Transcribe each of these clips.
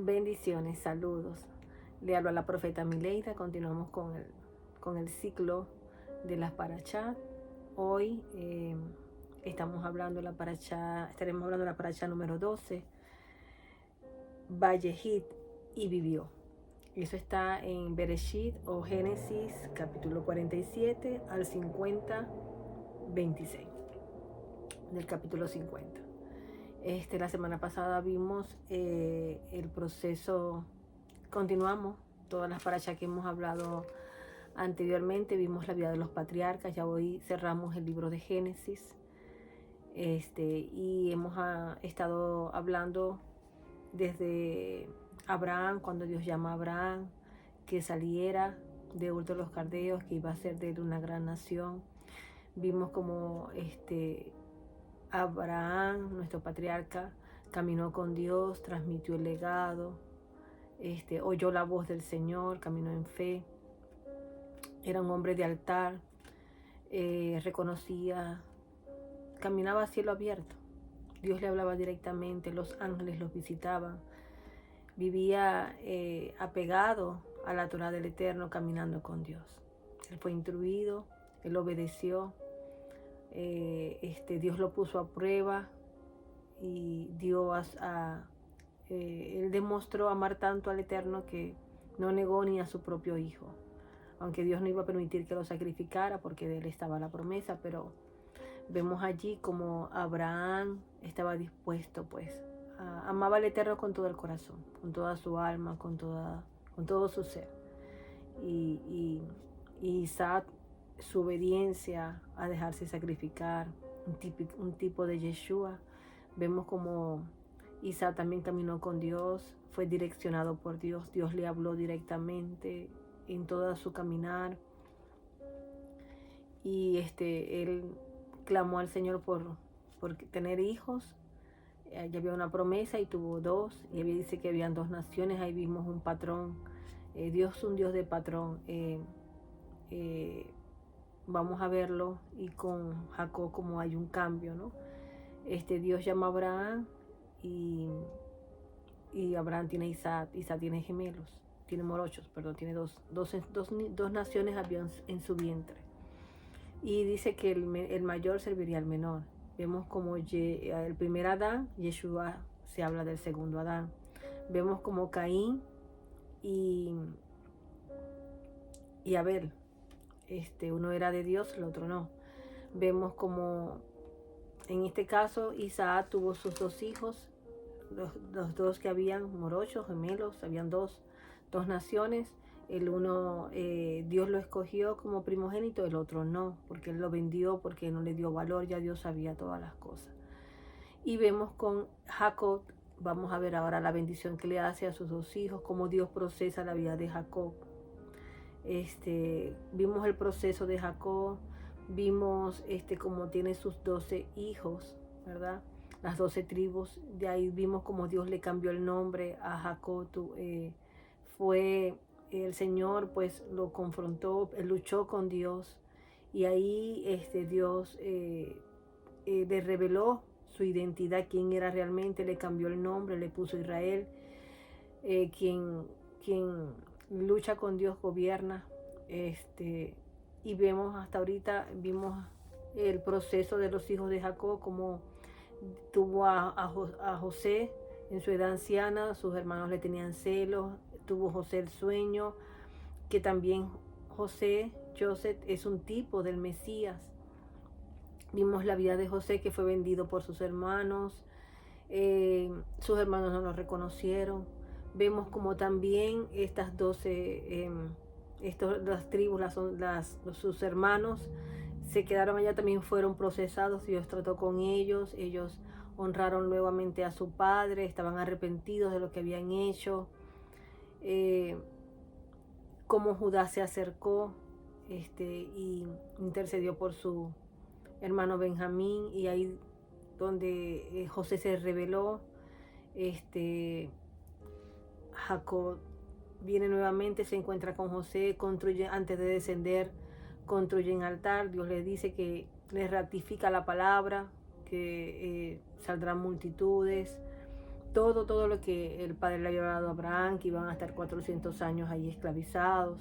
Bendiciones, saludos. Le hablo a la profeta Mileida. Continuamos con el ciclo de las parashá. Hoy estaremos hablando de la parashá número 12, Vayehit, y vivió. Eso está en Bereshit o Génesis, capítulo 47 al 50, 26, del capítulo 50. La semana pasada vimos el proceso. Continuamos todas las parashá que hemos hablado anteriormente. Vimos la vida de los patriarcas. Ya hoy cerramos el libro de Génesis. Y hemos estado hablando desde Abraham, cuando Dios llama a Abraham que saliera de Ur de los Caldeos, que iba a ser de él una gran nación. Vimos como Abraham, nuestro patriarca, caminó con Dios, transmitió el legado, oyó la voz del Señor, caminó en fe. Era un hombre de altar, reconocía, caminaba a cielo abierto. Dios le hablaba directamente, los ángeles los visitaban. Vivía apegado a la Torah del Eterno, caminando con Dios. Él fue instruido, él obedeció. Dios lo puso a prueba y él demostró amar tanto al Eterno que no negó ni a su propio hijo, aunque Dios no iba a permitir que lo sacrificara porque de él estaba la promesa. Pero vemos allí como Abraham estaba dispuesto, pues, amaba al Eterno con todo el corazón, con toda su alma, con todo su ser. Y Isaac, su obediencia a dejarse sacrificar, un tipo de Yeshua. Vemos como Isaac también caminó con Dios, fue direccionado por Dios. Dios le habló directamente en todo su caminar. Y él clamó al Señor por tener hijos. Ya había una promesa y tuvo dos. Y dice que habían dos naciones. Ahí vimos un patrón. Dios es un Dios de patrón. Vamos a verlo. Y con Jacob como hay un cambio, ¿no? Dios llama a Abraham y Abraham tiene Isaac. Isaac tiene gemelos. Tiene morochos, perdón. Tiene dos naciones habían en su vientre. Y dice que el mayor serviría al menor. Vemos como el primer Adán, Yeshua, se habla del segundo Adán. Vemos como Caín y Abel. Uno era de Dios, el otro no. Vemos como en este caso Isaac tuvo sus dos hijos, los dos que habían morochos, gemelos, habían dos naciones. El uno, Dios lo escogió como primogénito, el otro no, porque él lo vendió, porque no le dio valor, ya Dios sabía todas las cosas. Y vemos con Jacob, vamos a ver ahora la bendición que le hace a sus dos hijos, cómo Dios procesa la vida de Jacob. Vimos el proceso de Jacob, vimos cómo tiene sus 12 hijos, ¿verdad? Las 12 tribus. De ahí vimos cómo Dios le cambió el nombre a Jacob. Fue el Señor, pues lo confrontó, él luchó con Dios, y ahí Dios le reveló su identidad, quién era realmente. Le cambió el nombre, le puso Israel. Quien lucha con Dios gobierna. Y vemos hasta ahorita, vimos el proceso de los hijos de Jacob, como tuvo a José en su edad anciana. Sus hermanos le tenían celos. Tuvo José el sueño, que también Joseph es un tipo del Mesías. Vimos la vida de José, que fue vendido por sus hermanos. Sus hermanos no lo reconocieron. Vemos como también estas 12, las tribus, sus hermanos se quedaron allá, también fueron procesados. Dios trató con ellos. Ellos honraron nuevamente a su padre, estaban arrepentidos de lo que habían hecho. Como Judá se acercó y intercedió por su hermano Benjamín, y ahí donde José se rebeló. Jacob viene nuevamente, se encuentra con José, construye, antes de descender, construyen altar. Dios le dice que le ratifica la palabra, que saldrán multitudes. todo lo que el Padre le había dado a Abraham, que iban a estar 400 años ahí esclavizados,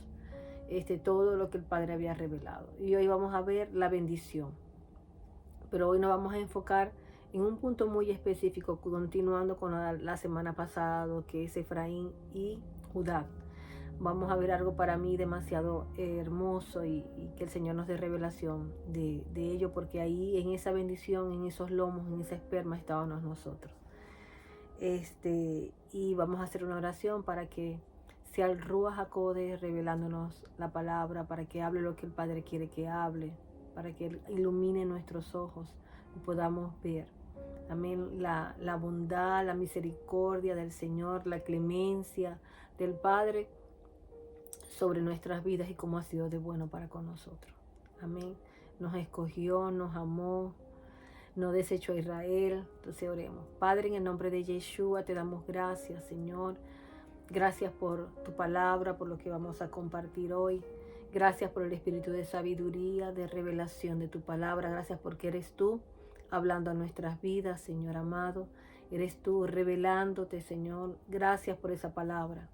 todo lo que el Padre había revelado. Y hoy vamos a ver la bendición. Pero hoy nos vamos a enfocar en un punto muy específico, continuando con la semana pasada, que es Efraín y Judá. Vamos a ver algo para mí demasiado hermoso y que el Señor nos dé revelación de ello, porque ahí en esa bendición, en esos lomos, en esa esperma estábamos nosotros. Y vamos a hacer una oración para que sea el Ruach HaKodesh revelándonos la palabra, para que hable lo que el Padre quiere que hable, para que Él ilumine nuestros ojos y podamos ver. Amén. La bondad, la misericordia del Señor, la clemencia del Padre sobre nuestras vidas y cómo ha sido de bueno para con nosotros. Amén. Nos escogió, nos amó, no desechó a Israel. Entonces oremos. Padre, en el nombre de Yeshua te damos gracias, Señor. Gracias por tu palabra, por lo que vamos a compartir hoy. Gracias por el espíritu de sabiduría, de revelación de tu palabra. Gracias porque eres tú hablando a nuestras vidas, Señor amado. Eres tú revelándote, Señor. Gracias por esa palabra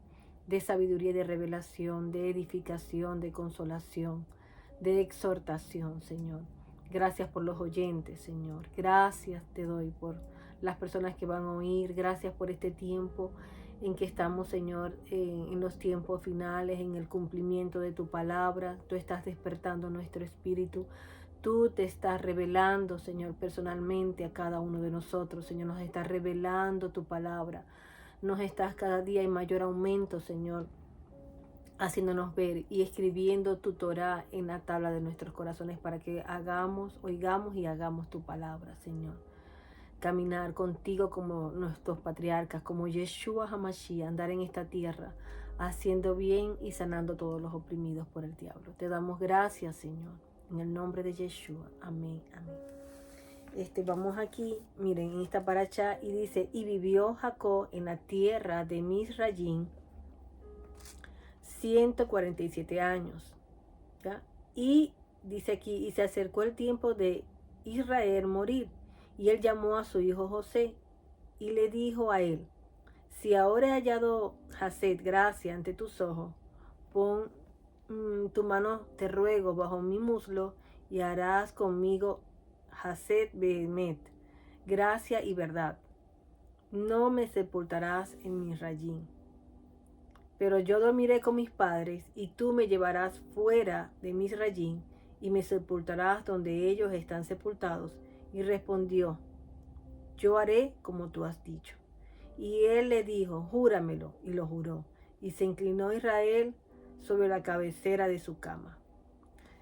de sabiduría y de revelación, de edificación, de consolación, de exhortación, Señor. Gracias por los oyentes, Señor. Gracias te doy por las personas que van a oír. Gracias por este tiempo en que estamos, Señor, en los tiempos finales, en el cumplimiento de tu palabra. Tú estás despertando nuestro espíritu. Tú te estás revelando, Señor, personalmente a cada uno de nosotros. Señor, nos estás revelando tu palabra. Nos estás cada día en mayor aumento, Señor, haciéndonos ver y escribiendo tu Torah en la tabla de nuestros corazones para que oigamos y hagamos tu palabra, Señor. Caminar contigo como nuestros patriarcas, como Yeshua HaMashiach, andar en esta tierra, haciendo bien y sanando todos los oprimidos por el diablo. Te damos gracias, Señor, en el nombre de Yeshua. Amén, amén. Vamos aquí, miren, en esta paracha, y dice, y vivió Jacob en la tierra de Misrayim 147 años, ¿ya? Y dice aquí, y se acercó el tiempo de Israel morir, y él llamó a su hijo José, y le dijo a él, si ahora he hallado Hased gracia ante tus ojos, pon tu mano, te ruego, bajo mi muslo, y harás conmigo Hased Behemet, gracia y verdad. No me sepultarás en Misrayim, pero yo dormiré con mis padres, y tú me llevarás fuera de Misrayim, y me sepultarás donde ellos están sepultados. Y respondió, yo haré como tú has dicho. Y él le dijo, júramelo, y lo juró. Y se inclinó Israel sobre la cabecera de su cama.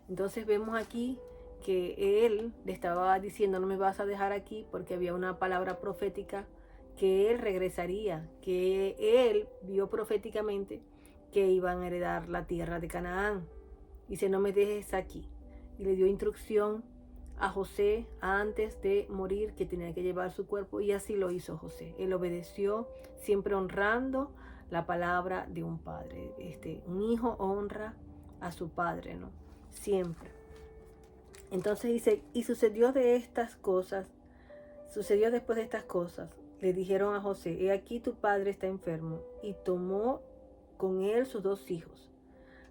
Entonces vemos aquí que él le estaba diciendo, no me vas a dejar aquí, porque había una palabra profética que él regresaría, que él vio proféticamente que iban a heredar la tierra de Canaán. Dice, no me dejes aquí. Y le dio instrucción a José antes de morir que tenía que llevar su cuerpo, y así lo hizo José. Él obedeció, siempre honrando la palabra de un padre. Un hijo honra a su padre, ¿no? Siempre. Entonces dice, y sucedió después de estas cosas, le dijeron a José, he aquí tu padre está enfermo, y tomó con él sus dos hijos,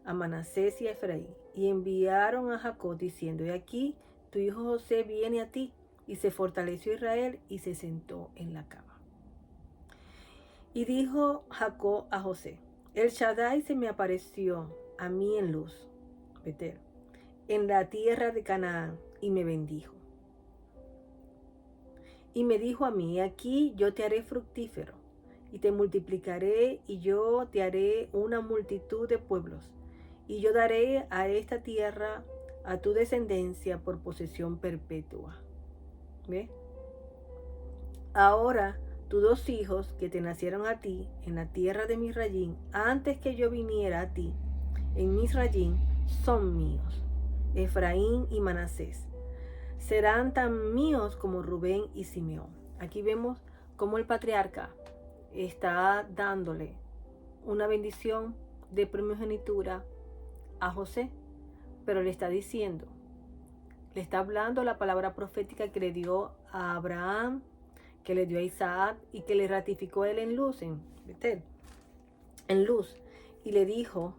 a Manasés y a Efraín, y enviaron a Jacob diciendo, he aquí tu hijo José viene a ti. Y se fortaleció Israel y se sentó en la cama. Y dijo Jacob a José, el Shaddai se me apareció a mí en luz, Betel, en la tierra de Canaán, y me bendijo. Y me dijo a mí, aquí yo te haré fructífero, y te multiplicaré, y yo te haré una multitud de pueblos, y yo daré a esta tierra a tu descendencia por posesión perpetua. ¿Ve? Ahora tus dos hijos que te nacieron a ti en la tierra de Misrayim, antes que yo viniera a ti en Misrayim, son míos, Efraín y Manasés. Serán tan míos como Rubén y Simeón. Aquí vemos cómo el patriarca está dándole una bendición de primogenitura a José, pero le está diciendo, le está hablando la palabra profética que le dio a Abraham, que le dio a Isaac y que le ratificó él en luz, en Betel, en luz, y le dijo,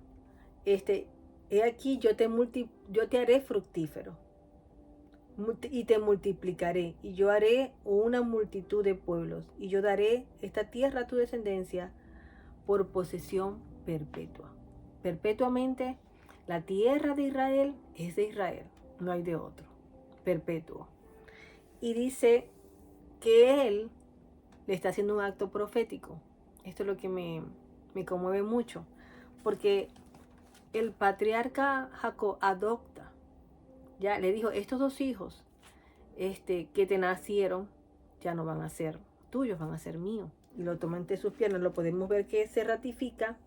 he aquí yo te haré fructífero y te multiplicaré, y yo haré una multitud de pueblos, y yo daré esta tierra a tu descendencia por posesión perpetua. Perpetuamente, la tierra de Israel es de Israel, no hay de otro. Perpetuo. Y dice que él le está haciendo un acto profético. Esto es lo que me conmueve mucho, porque el patriarca Jacob adopta, ya le dijo, estos dos hijos que te nacieron ya no van a ser tuyos, van a ser míos. Y lo toma entre sus piernas. Lo podemos ver que se ratifica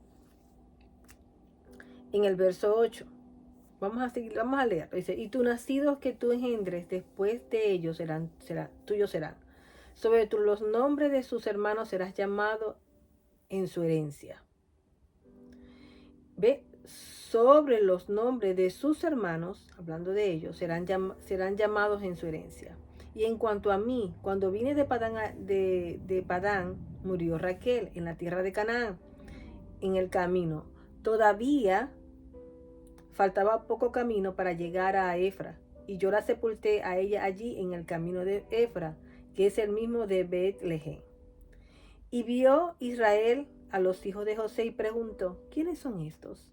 en el verso 8. Vamos a leer. Dice, y tus nacidos que tú engendres después de ellos tuyos serán. Sobre los nombres de sus hermanos serás llamado en su herencia. ¿Ve? Sobre los nombres de sus hermanos, hablando de ellos, serán llamados en su herencia. Y en cuanto a mí, cuando vine de Padán, murió Raquel en la tierra de Canaán, en el camino. Todavía faltaba poco camino para llegar a Efra, y yo la sepulté a ella allí en el camino de Efra, que es el mismo de Bet-Lehem. Y vio Israel a los hijos de José y preguntó, ¿quiénes son estos?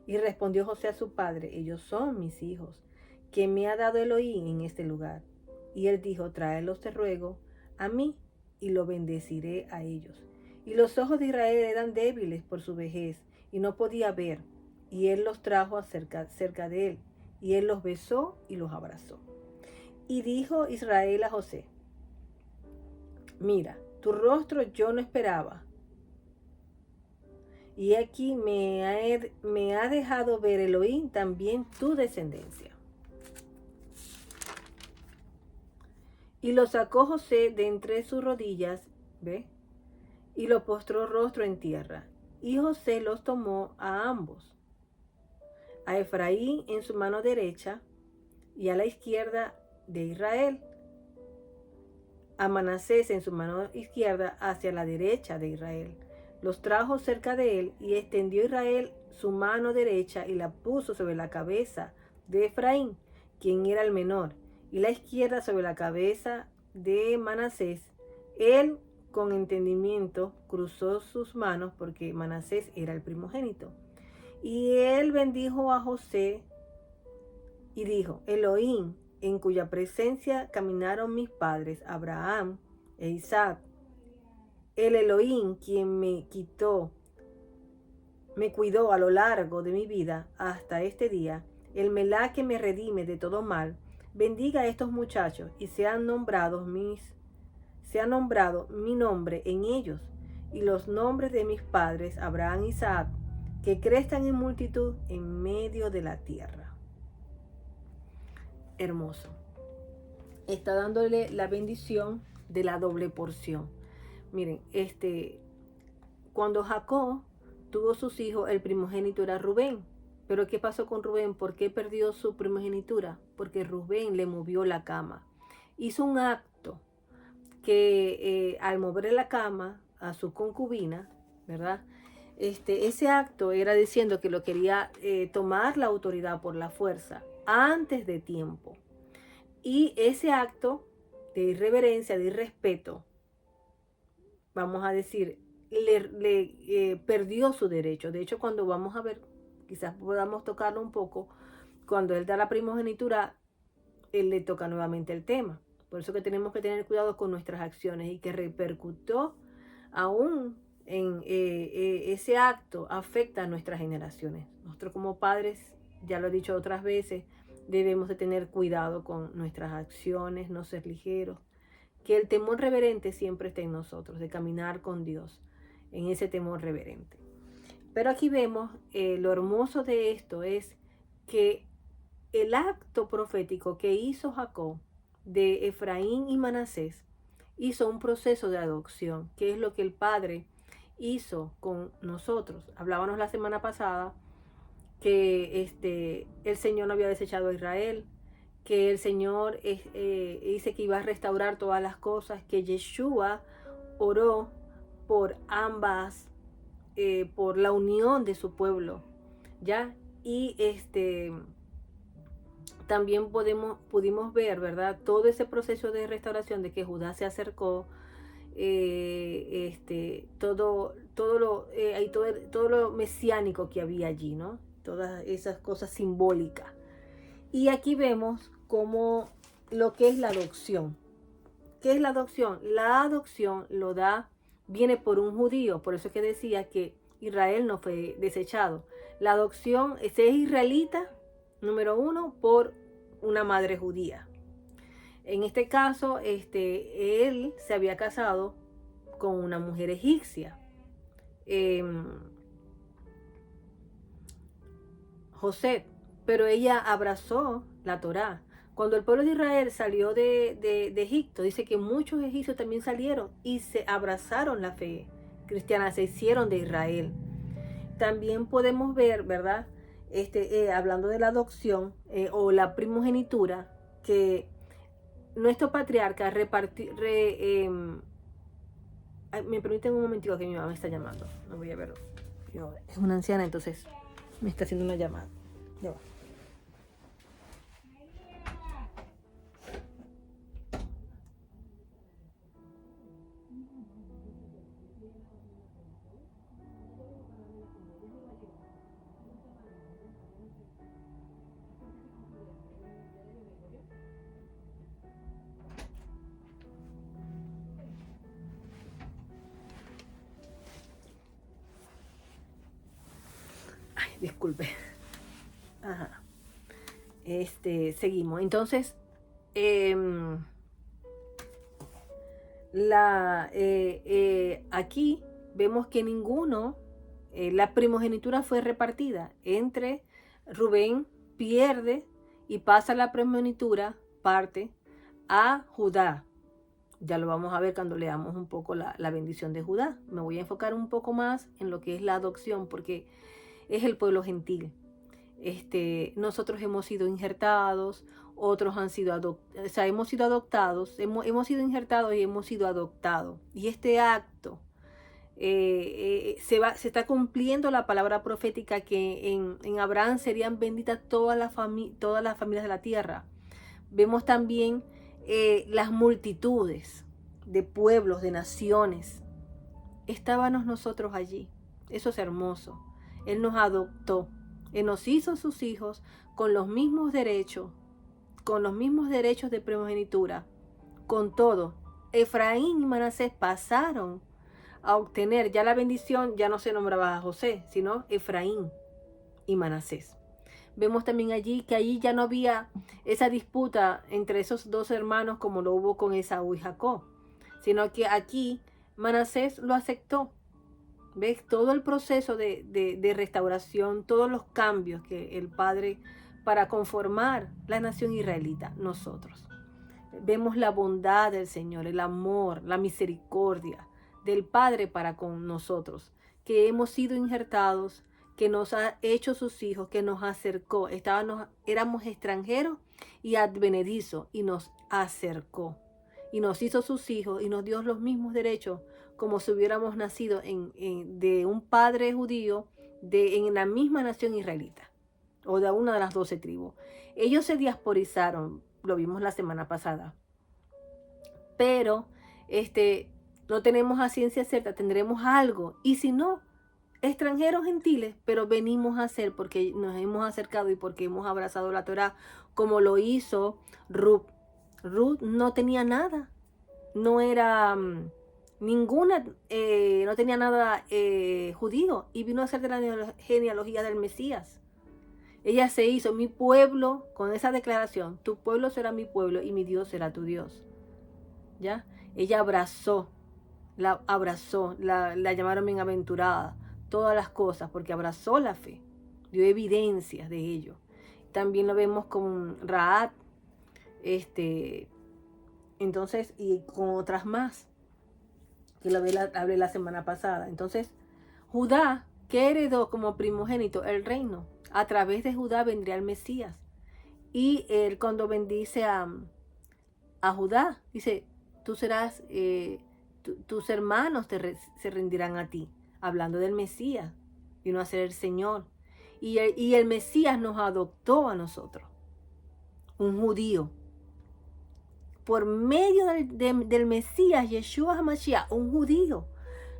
Y respondió José a su padre, ellos son mis hijos, que me ha dado Elohim en este lugar. Y él dijo, tráelos te ruego a mí, y lo bendeciré a ellos. Y los ojos de Israel eran débiles por su vejez, y no podía ver. Y él los trajo cerca de él, y él los besó y los abrazó. Y dijo Israel a José, mira, tu rostro yo no esperaba, y aquí me ha dejado ver Elohim también tu descendencia. Y lo sacó José de entre sus rodillas, ¿ve? Y lo postró rostro en tierra. Y José los tomó a ambos, a Efraín en su mano derecha y a la izquierda de Israel, a Manasés en su mano izquierda hacia la derecha de Israel. Los trajo cerca de él y extendió Israel su mano derecha y la puso sobre la cabeza de Efraín, quien era el menor, y la izquierda sobre la cabeza de Manasés. Él, con entendimiento, cruzó sus manos porque Manasés era el primogénito. Y él bendijo a José y dijo, Elohim, en cuya presencia caminaron mis padres, Abraham e Isaac, el Elohim quien me cuidó a lo largo de mi vida hasta este día, el Melá que me redime de todo mal, bendiga a estos muchachos y sea nombrado mi nombre en ellos y los nombres de mis padres, Abraham e Isaac, que crezcan en multitud en medio de la tierra. Hermoso. Está dándole la bendición de la doble porción. Miren, cuando Jacob tuvo sus hijos, el primogénito era Rubén. Pero ¿qué pasó con Rubén? ¿Por qué perdió su primogenitura? Porque Rubén le movió la cama. Hizo un acto que al moverle la cama a su concubina, ¿verdad? Ese acto era diciendo que lo quería tomar la autoridad por la fuerza antes de tiempo. Y ese acto de irreverencia, de irrespeto, vamos a decir, le perdió su derecho. De hecho, cuando vamos a ver, quizás podamos tocarlo un poco, cuando él da la primogenitura, él le toca nuevamente el tema. Por eso que tenemos que tener cuidado con nuestras acciones y que repercutió aún en ese acto afecta a nuestras generaciones. Nosotros como padres, ya lo he dicho otras veces, debemos de tener cuidado con nuestras acciones, no ser ligeros. Que el temor reverente siempre esté en nosotros, de caminar con Dios, en ese temor reverente. Pero aquí vemos lo hermoso de esto es que el acto profético que hizo Jacob de Efraín y Manasés hizo un proceso de adopción, que es lo que el Padre hizo con nosotros. Hablábamos la semana pasada que el Señor no había desechado a Israel, que el Señor dice que iba a restaurar todas las cosas, que Yeshua oró por ambas, por la unión de su pueblo, ¿ya? Y también pudimos ver, ¿verdad? Todo ese proceso de restauración de que Judá se acercó, todo lo mesiánico que había allí, ¿no? Todas esas cosas simbólicas. Y aquí vemos como lo que es la adopción. ¿Qué es la adopción? La adopción viene por un judío, por eso es que decía que Israel no fue desechado. La adopción es israelita, número uno, por una madre judía. En este caso, él se había casado con una mujer egipcia. José, pero ella abrazó la Torá. Cuando el pueblo de Israel salió de Egipto, dice que muchos egipcios también salieron y se abrazaron la fe cristiana, se hicieron de Israel. También podemos ver, ¿verdad? Hablando de la adopción o la primogenitura, que nuestro patriarca me permiten un momentito que mi mamá me está llamando. No voy a verlo. Es una anciana, entonces me está haciendo una llamada. Ya va. Ay, disculpe. Ajá. Seguimos. Entonces, aquí vemos que la primogenitura fue repartida entre Rubén, pierde y pasa la primogenitura, parte, a Judá. Ya lo vamos a ver cuando leamos un poco la bendición de Judá. Me voy a enfocar un poco más en lo que es la adopción, porque es el pueblo gentil. Nosotros hemos sido injertados, otros han sido adoptados, o sea, hemos sido adoptados, hemos sido injertados y hemos sido adoptados. Y este acto se está cumpliendo la palabra profética que en Abraham serían benditas todas las familias de la tierra. Vemos también las multitudes de pueblos, de naciones. Estábamos nosotros allí. Eso es hermoso. Él nos adoptó. Él nos hizo sus hijos con los mismos derechos de primogenitura, con todo. Efraín y Manasés pasaron a obtener ya la bendición, ya no se nombraba a José, sino Efraín y Manasés. Vemos también allí que allí ya no había esa disputa entre esos dos hermanos como lo hubo con Esaú y Jacob, sino que aquí Manasés lo aceptó. ¿Ves? Todo el proceso de restauración, todos los cambios que el Padre para conformar la nación israelita, nosotros. Vemos la bondad del Señor, el amor, la misericordia del Padre para con nosotros, que hemos sido injertados, que nos ha hecho sus hijos, que nos acercó. Éramos extranjeros y advenedizos y nos acercó. Y nos hizo sus hijos y nos dio los mismos derechos como si hubiéramos nacido de un padre judío en la misma nación israelita o de una de las 12 tribus. Ellos se diasporizaron, lo vimos la semana pasada, pero no tenemos a ciencia cierta, tendremos algo, y si no, extranjeros gentiles, pero venimos a ser porque nos hemos acercado y porque hemos abrazado la Torá, como lo hizo Ruth. Ruth no tenía nada, no era no tenía nada judío, y vino a ser de la genealogía del Mesías. Ella se hizo mi pueblo con esa declaración: tu pueblo será mi pueblo y mi Dios será tu Dios. ¿Ya? Ella la llamaron bienaventurada, todas las cosas, porque abrazó la fe, dio evidencias de ello. También lo vemos con Raab, entonces, y con otras más que hablé la semana pasada. Entonces, Judá, que heredó como primogénito el reino, a través de Judá vendría el Mesías. Y él cuando bendice a Judá, dice, tú serás, tus hermanos se rendirán a ti, hablando del Mesías, vino a ser el Señor. Y el Mesías nos adoptó a nosotros, un judío. Por medio del Mesías, Yeshua HaMashiach, un judío,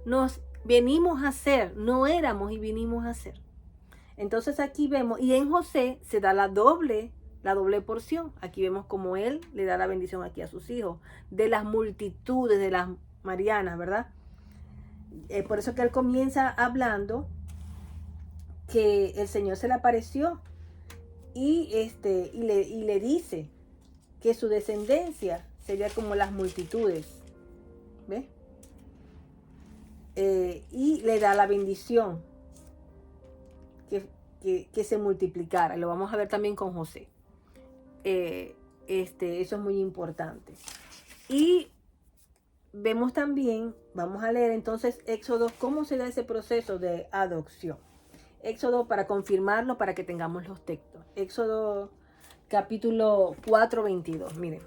nos venimos a ser, no éramos y vinimos a ser. Entonces aquí vemos, y en José se da la doble porción. Aquí vemos como él le da la bendición aquí a sus hijos, de las multitudes, de las Marianas, ¿verdad? Por eso que él comienza hablando que el Señor se le apareció y le dice que su descendencia sería como las multitudes, ¿ves? Y le da la bendición que se multiplicara. Lo vamos a ver también con José. Eso es muy importante. Y vemos también, vamos a leer entonces Éxodo, cómo se da ese proceso de adopción. Éxodo, para confirmarlo, para que tengamos los textos. Éxodo capítulo 4, 22. Miren,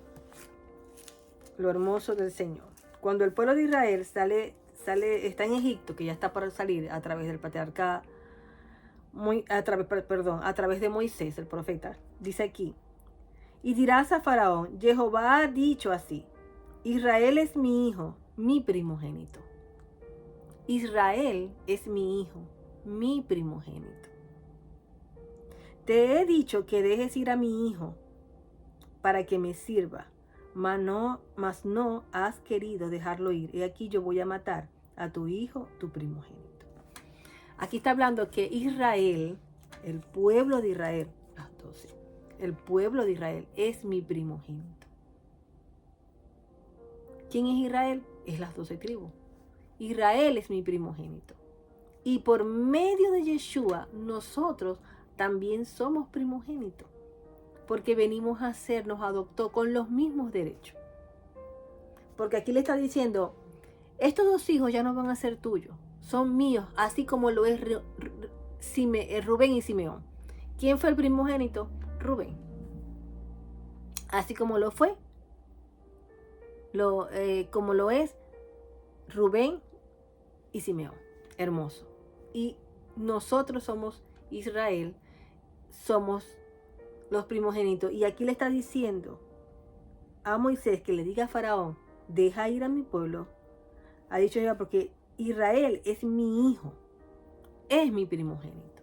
lo hermoso del Señor. Cuando el pueblo de Israel está en Egipto, que ya está para salir a través del patriarca, a través de Moisés, el profeta, dice aquí, y dirás a Faraón, Jehová ha dicho así, Israel es mi hijo, mi primogénito. Israel es mi hijo, mi primogénito. Te he dicho que dejes ir a mi hijo para que me sirva, mas no has querido dejarlo ir. Y aquí yo voy a matar a tu hijo, tu primogénito. Aquí está hablando que Israel, el pueblo de Israel, las 12, el pueblo de Israel es mi primogénito. ¿Quién es Israel? Es las 12 tribus. Israel es mi primogénito. Y por medio de Yeshua, nosotros también somos primogénitos. Porque venimos a ser, nos adoptó con los mismos derechos. Porque aquí le está diciendo, estos dos hijos ya no van a ser tuyos, son míos, así como lo es Rubén y Simeón. ¿Quién fue el primogénito? Rubén. Así como lo fue, como lo es Rubén y Simeón. Hermoso. Y nosotros somos Israel, somos los primogénitos. Y aquí le está diciendo a Moisés que le diga a Faraón, deja ir a mi pueblo. Ha dicho ya, porque Israel es mi hijo, es mi primogénito.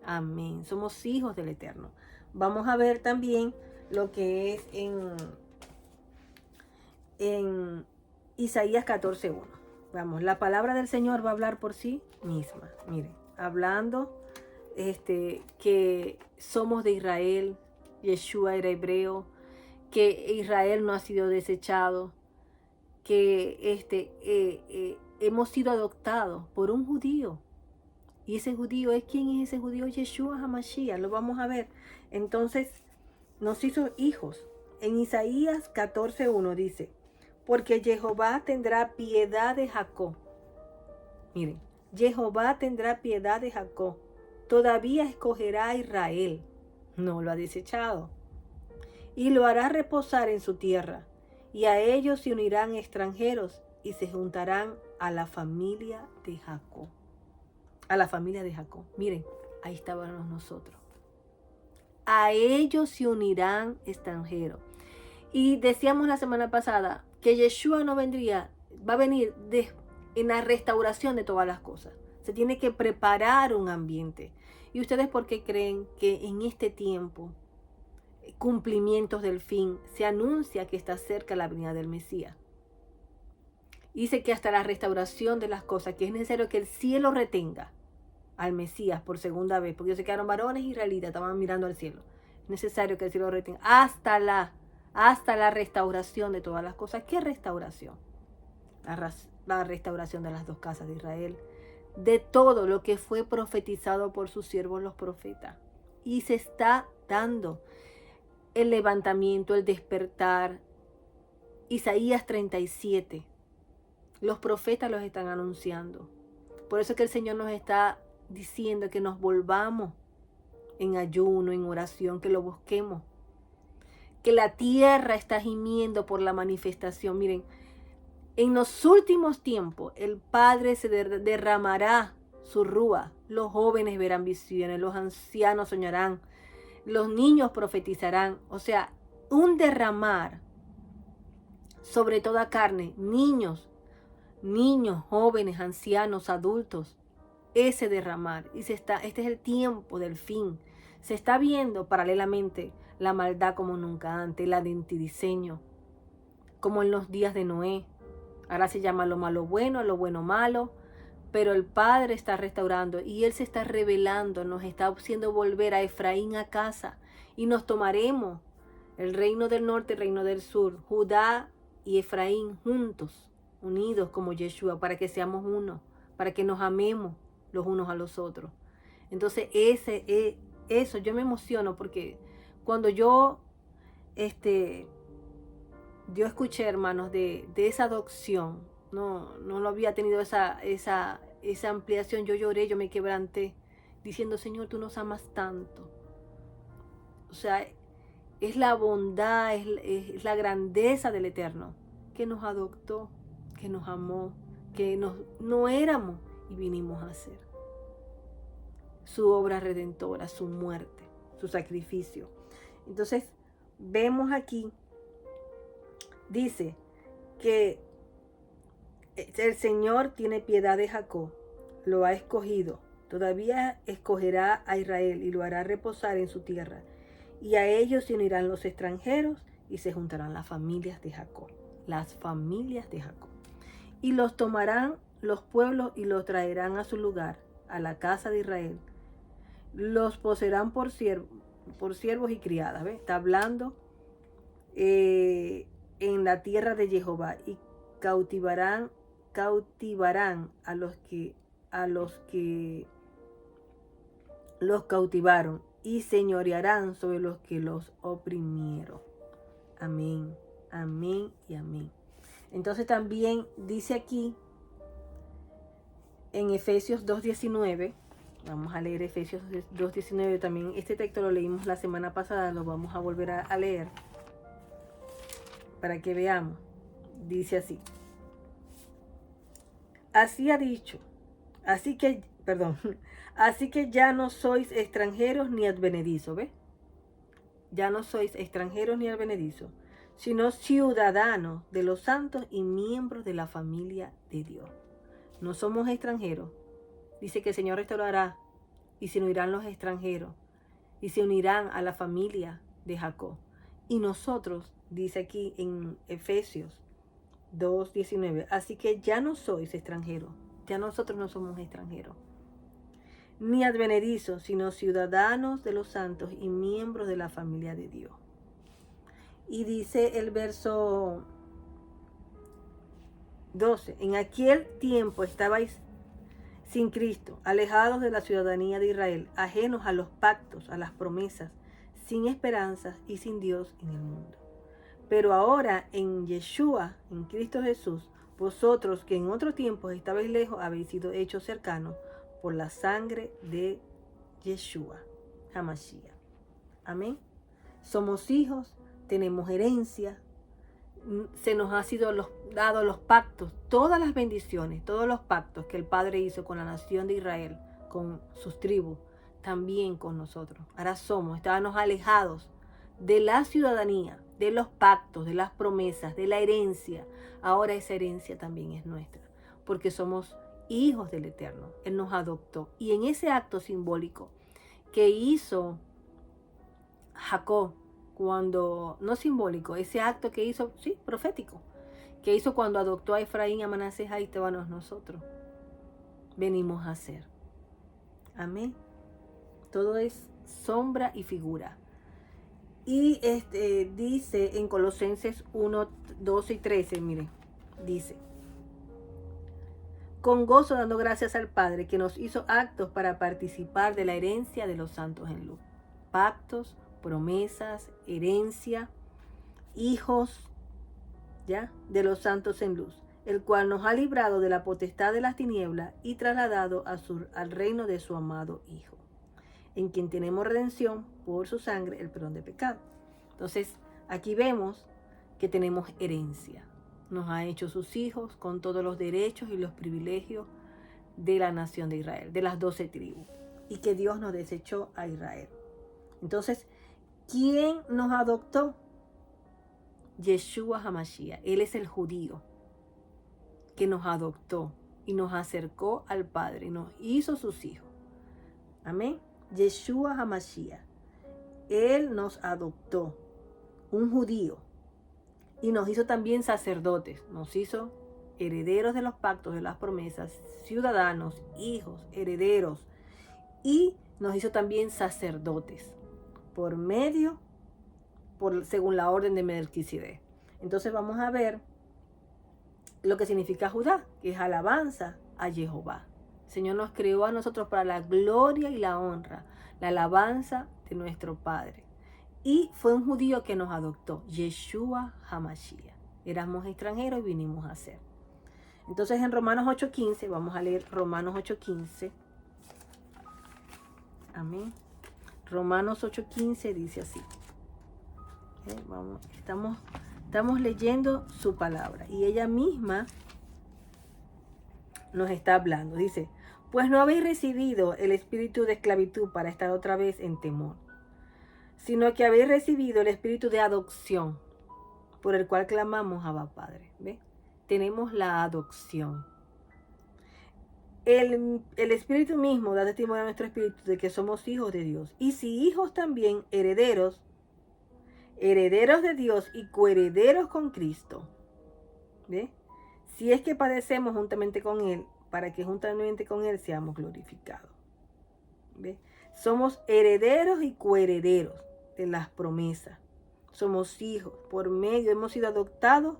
Amén. Somos hijos del Eterno. Vamos a ver también lo que es en Isaías 14:1. Vamos, la palabra del Señor va a hablar por sí misma. Miren, hablando que somos de Israel, Yeshua era hebreo, que Israel no ha sido desechado, que hemos sido adoptados por un judío. Y ese judío ¿quién es ese judío? Yeshua HaMashiach, lo vamos a ver. Entonces, nos hizo hijos. En Isaías 14:1 dice, porque Jehová tendrá piedad de Jacob. Miren, Jehová tendrá piedad de Jacob. Todavía escogerá a Israel. No lo ha desechado. Y lo hará reposar en su tierra. Y a ellos se unirán extranjeros y se juntarán a la familia de Jacob. A la familia de Jacob. Miren, ahí estábamos nosotros. A ellos se unirán extranjeros. Y decíamos la semana pasada que Yeshua no vendría, va a venir en la restauración de todas las cosas. Se tiene que preparar un ambiente. ¿Y ustedes por qué creen que en este tiempo, cumplimientos del fin, se anuncia que está cerca la venida del Mesías? Dice que hasta la restauración de las cosas, que es necesario que el cielo retenga al Mesías por segunda vez, porque ellos se quedaron varones israelitas, estaban mirando al cielo. Es necesario que el cielo retenga hasta la restauración de todas las cosas. ¿Qué restauración? La restauración de las dos casas de Israel, de todo lo que fue profetizado por sus siervos los profetas. Y se está dando el levantamiento, el despertar. Isaías 37. Los profetas los están anunciando. Por eso es que el Señor nos está diciendo que nos volvamos en ayuno, en oración, que lo busquemos. que la tierra está gimiendo por la manifestación. Miren, en los últimos tiempos el Padre se derramará su rúa. Los jóvenes verán visiones, los ancianos soñarán, los niños profetizarán. O sea, un derramar sobre toda carne, niños, jóvenes, ancianos, adultos, ese derramar. Y este es el tiempo del fin. Se está viendo paralelamente la maldad como nunca antes, el antidiseño, como en los días de Noé. Ahora se llama lo malo bueno, lo bueno malo, pero el Padre está restaurando y Él se está revelando, nos está haciendo volver a Efraín a casa y nos tomaremos el reino del norte, el reino del sur, Judá y Efraín juntos, unidos como Yeshua, para que seamos uno, para que nos amemos los unos a los otros. Entonces eso yo me emociono porque cuando yo escuché, hermanos, de esa adopción, no lo había tenido esa ampliación, yo lloré, yo me quebranté, diciendo, Señor, tú nos amas tanto. O sea, es la bondad, es la grandeza del Eterno, que nos adoptó, que nos amó, que no éramos y vinimos a ser. Su obra redentora, su muerte, su sacrificio. Entonces, vemos aquí, dice que el Señor tiene piedad de Jacob, lo ha escogido, todavía escogerá a Israel y lo hará reposar en su tierra. Y a ellos se unirán los extranjeros y se juntarán las familias de Jacob. Las familias de Jacob. Y los tomarán los pueblos y los traerán a su lugar, a la casa de Israel. Los poseerán por siervos y criadas. ¿Ves? Está hablando en la tierra de Jehová. Y cautivarán a los que los cautivaron. Y señorearán sobre los que los oprimieron. Amén, amén y amén. Entonces también dice aquí en Efesios 2:19, vamos a leer Efesios 2:19, también este texto lo leímos la semana pasada, lo vamos a volver a leer para que veamos. Dice así: así ha dicho, así que ya no sois extranjeros ni advenedizos, ¿ves? Ya no sois extranjeros ni advenedizos, sino ciudadanos de los santos y miembros de la familia de Dios. No somos extranjeros. Dice que el Señor restaurará y se unirán los extranjeros y se unirán a la familia de Jacob. Y nosotros, dice aquí en Efesios 2:19, así que ya no sois extranjeros, ya nosotros no somos extranjeros, ni advenedizos, sino ciudadanos de los santos y miembros de la familia de Dios. Y dice el verso 12, en aquel tiempo estabais sin Cristo, alejados de la ciudadanía de Israel, ajenos a los pactos, a las promesas, sin esperanzas y sin Dios en el mundo. Pero ahora en Yeshua, en Cristo Jesús, vosotros que en otro tiempo estabais lejos, habéis sido hechos cercanos por la sangre de Yeshua, Hamashiach. Amén. Somos hijos, tenemos herencia, se nos ha sido dado los pactos, todas las bendiciones, todos los pactos que el Padre hizo con la nación de Israel, con sus tribus, también con nosotros. Ahora estábamos alejados de la ciudadanía, de los pactos, de las promesas, de la herencia. Ahora esa herencia también es nuestra, porque somos hijos del Eterno. Él nos adoptó. Y en ese acto simbólico que hizo Jacob, no simbólico, ese acto que hizo, sí, profético, que hizo cuando adoptó a Efraín, a Manasés, a Estebanos, nosotros venimos a ser. Amén. Todo es sombra y figura. Y dice en Colosenses 1:12-13, miren, dice: con gozo dando gracias al Padre que nos hizo aptos para participar de la herencia de los santos en luz. Pactos, promesas, herencia, hijos, ¿ya? De los santos en luz, el cual nos ha librado de la potestad de las tinieblas y trasladado al reino de su amado Hijo, en quien tenemos redención por su sangre, el perdón de pecado. Entonces, Aquí vemos que tenemos herencia. Nos ha hecho sus hijos con todos los derechos y los privilegios de la nación de Israel, de las 12 tribus. Y que Dios nos desechó a Israel. Entonces, ¿quién nos adoptó? Yeshua HaMashiach. Él es el judío que nos adoptó y nos acercó al Padre, nos hizo sus hijos. Amén. Yeshua HaMashiach. Él nos adoptó, un judío, y nos hizo también sacerdotes, nos hizo herederos de los pactos, de las promesas, ciudadanos, hijos, herederos, y nos hizo también sacerdotes, según la orden de Melquisedec. Entonces vamos a ver lo que significa Judá, que es alabanza a Jehová. El Señor nos creó a nosotros para la gloria y la honra, la alabanza de nuestro Padre. Y fue un judío que nos adoptó, Yeshua HaMashiach. Éramos extranjeros y vinimos a ser. Entonces en Romanos 8:15, vamos a leer Romanos 8:15. Amén. Romanos 8:15 dice así. Estamos leyendo su palabra y ella misma nos está hablando. Dice, pues no habéis recibido el espíritu de esclavitud para estar otra vez en temor, sino que habéis recibido el espíritu de adopción, por el cual clamamos Abba Padre. ¿Ve? Tenemos la adopción. El espíritu mismo da testimonio a nuestro espíritu de que somos hijos de Dios. Y si hijos también, herederos de Dios y coherederos con Cristo. ¿Ve? Si es que padecemos juntamente con Él, para que juntamente con Él seamos glorificados. ¿Ve? Somos herederos y coherederos de las promesas. Somos hijos hemos sido adoptados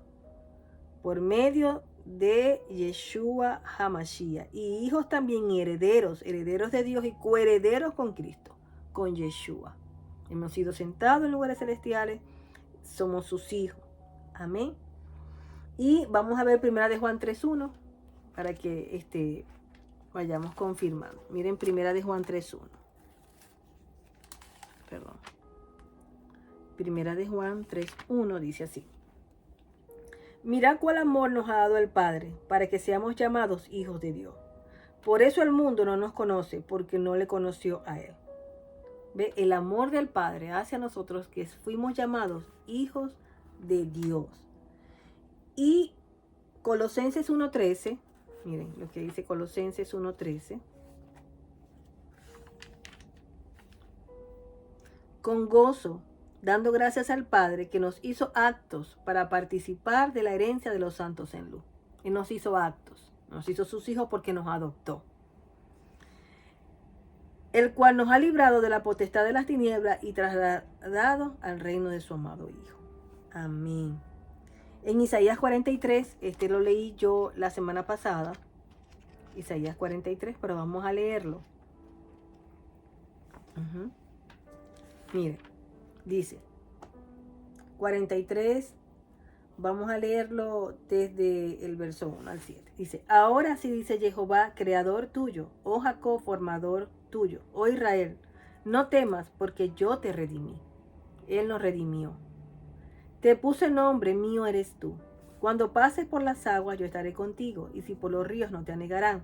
por medio de Yeshua HaMashiach. Y hijos también herederos de Dios y coherederos con Cristo, con Yeshua. Hemos sido sentados en lugares celestiales, somos sus hijos. Amén. Y vamos a ver 1 de Juan 3:1 para que vayamos confirmando. Miren 1 de Juan 3:1. Perdón. 1 de Juan 3:1 dice así. Mirad cuál amor nos ha dado el Padre para que seamos llamados hijos de Dios. Por eso el mundo no nos conoce, porque no le conoció a Él. ¿Ve? El amor del Padre hacia nosotros, que fuimos llamados hijos de Dios. Y Colosenses 1:13, miren lo que dice Colosenses 1:13. Con gozo, dando gracias al Padre que nos hizo aptos para participar de la herencia de los santos en luz. Él nos hizo aptos, nos hizo sus hijos porque nos adoptó. El cual nos ha librado de la potestad de las tinieblas y trasladado al reino de su amado Hijo. Amén. En Isaías 43, lo leí yo la semana pasada, Isaías 43, pero vamos a leerlo. Mire, dice 43, vamos a leerlo desde el verso 1 al 7. Dice, ahora sí dice Jehová, creador tuyo, oh Jacob, formador tuyo, oh Israel, no temas porque yo te redimí. Él nos redimió. Te puse nombre, mío eres tú. Cuando pases por las aguas yo estaré contigo, y si por los ríos no te anegarán.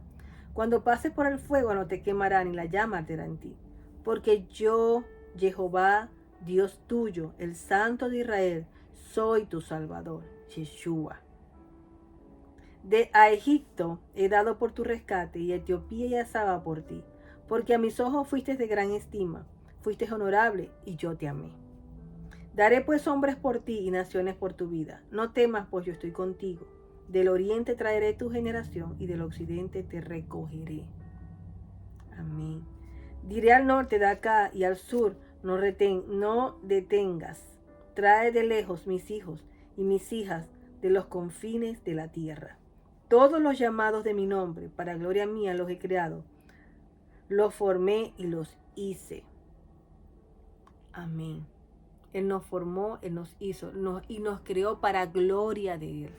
Cuando pases por el fuego no te quemarán, y la llama arderá en ti. Porque yo, Jehová, Dios tuyo, el Santo de Israel, soy tu Salvador, Yeshua. A Egipto he dado por tu rescate, y a Etiopía y a Saba por ti. Porque a mis ojos fuiste de gran estima, fuiste honorable, y yo te amé. Daré pues hombres por ti y naciones por tu vida. No temas, pues yo estoy contigo. Del oriente traeré tu generación, y del occidente te recogeré. Amén. Diré al norte de acá y al sur, no detengas. Trae de lejos mis hijos y mis hijas de los confines de la tierra. Todos los llamados de mi nombre, para gloria mía los he creado. Los formé y los hice. Amén. Él nos formó, Él nos hizo y nos creó para gloria de Él.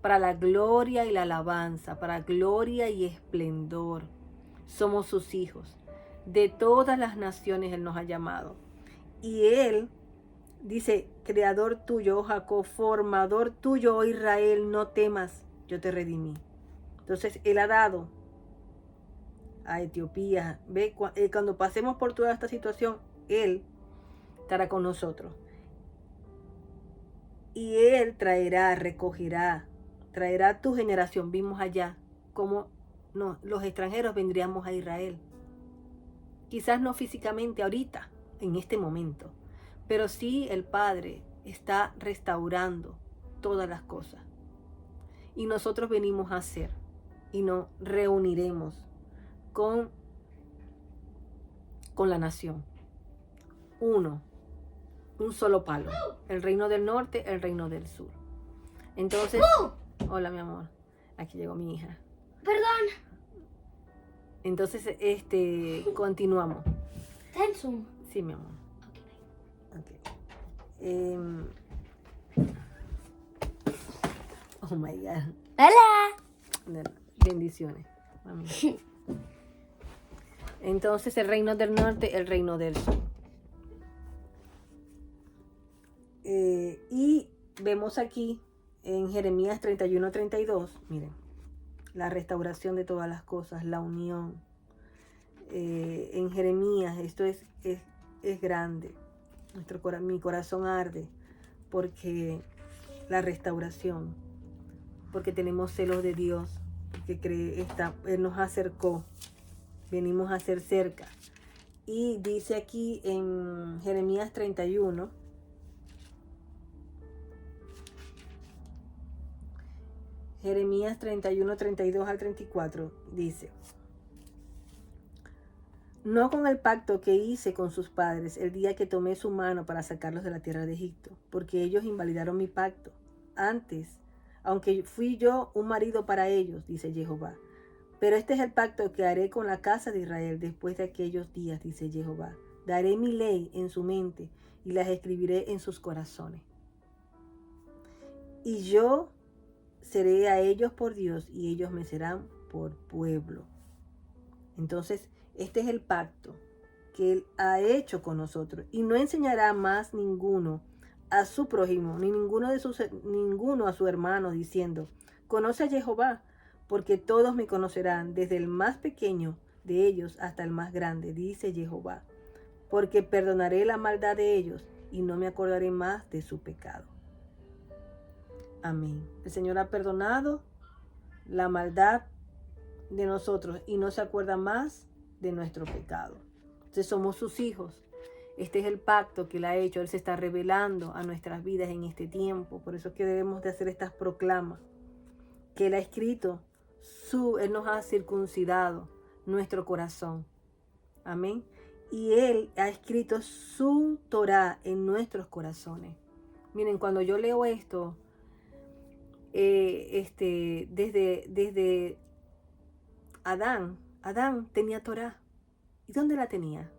Para la gloria y la alabanza, para gloria y esplendor. Somos sus hijos. De todas las naciones Él nos ha llamado. Y Él Dice, creador tuyo, oh Jacob, formador tuyo, oh Israel, no temas, yo te redimí. Entonces, Él ha dado a Etiopía. Ve, cuando pasemos por toda esta situación, Él estará con nosotros. Y Él traerá, recogerá, traerá a tu generación. Vimos allá cómo los extranjeros vendríamos a Israel. Quizás no físicamente ahorita, en este momento, pero sí el Padre está restaurando todas las cosas. Y nosotros venimos a hacer y nos reuniremos con la nación. Un solo palo. El reino del norte, el reino del sur. Entonces, hola mi amor, aquí llegó mi hija. Perdón. Entonces, continuamos. Tenso. Sí, mi amor. Okay. Oh my God. Hola. Bendiciones. Mami. Entonces, el reino del norte, el reino del sur. Y vemos aquí en Jeremías 31-32, miren, la restauración de todas las cosas, la unión. En Jeremías, esto es grande. Mi corazón arde porque la restauración, porque tenemos celos de Dios, porque Él nos acercó, venimos a ser cerca. Y dice aquí en Jeremías 31, Jeremías 31, 32 al 34, dice: no con el pacto que hice con sus padres el día que tomé su mano para sacarlos de la tierra de Egipto, porque ellos invalidaron mi pacto. Antes, aunque fui yo un marido para ellos, dice Jehová. Pero este es el pacto que haré con la casa de Israel después de aquellos días, dice Jehová. Daré mi ley en su mente y las escribiré en sus corazones. Y yo seré a ellos por Dios y ellos me serán por pueblo. Entonces, este es el pacto que Él ha hecho con nosotros. Y no enseñará más ninguno a su prójimo, ni ninguno a su hermano, diciendo: conoce a Jehová, porque todos me conocerán, desde el más pequeño de ellos hasta el más grande, dice Jehová. Porque perdonaré la maldad de ellos y no me acordaré más de su pecado. Amén. El Señor ha perdonado la maldad de nosotros y no se acuerda más de nuestro pecado. Entonces somos sus hijos. Este es el pacto que Él ha hecho. Él se está revelando a nuestras vidas en este tiempo. Por eso es que debemos de hacer estas proclamas que Él ha escrito. Él nos ha circuncidado nuestro corazón. Amén. Y Él ha escrito su Torá en nuestros corazones. Miren, cuando yo leo esto, desde Adán tenía Torá. ¿Y dónde la tenía?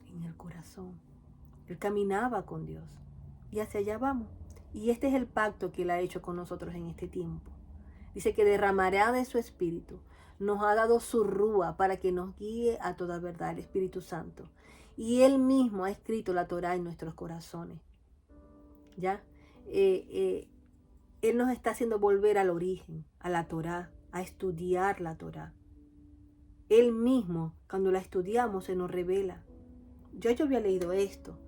En el corazón. Él caminaba con Dios. Y hacia allá vamos. Y este es el pacto que Él ha hecho con nosotros en este tiempo. Dice que derramará de su espíritu. Nos ha dado su rúa para que nos guíe a toda verdad, el Espíritu Santo. Y Él mismo ha escrito la Torá en nuestros corazones. ¿Ya? Él nos está haciendo volver al origen, a la Torá, a estudiar la Torá. Él mismo, cuando la estudiamos, se nos revela. Yo había leído esto,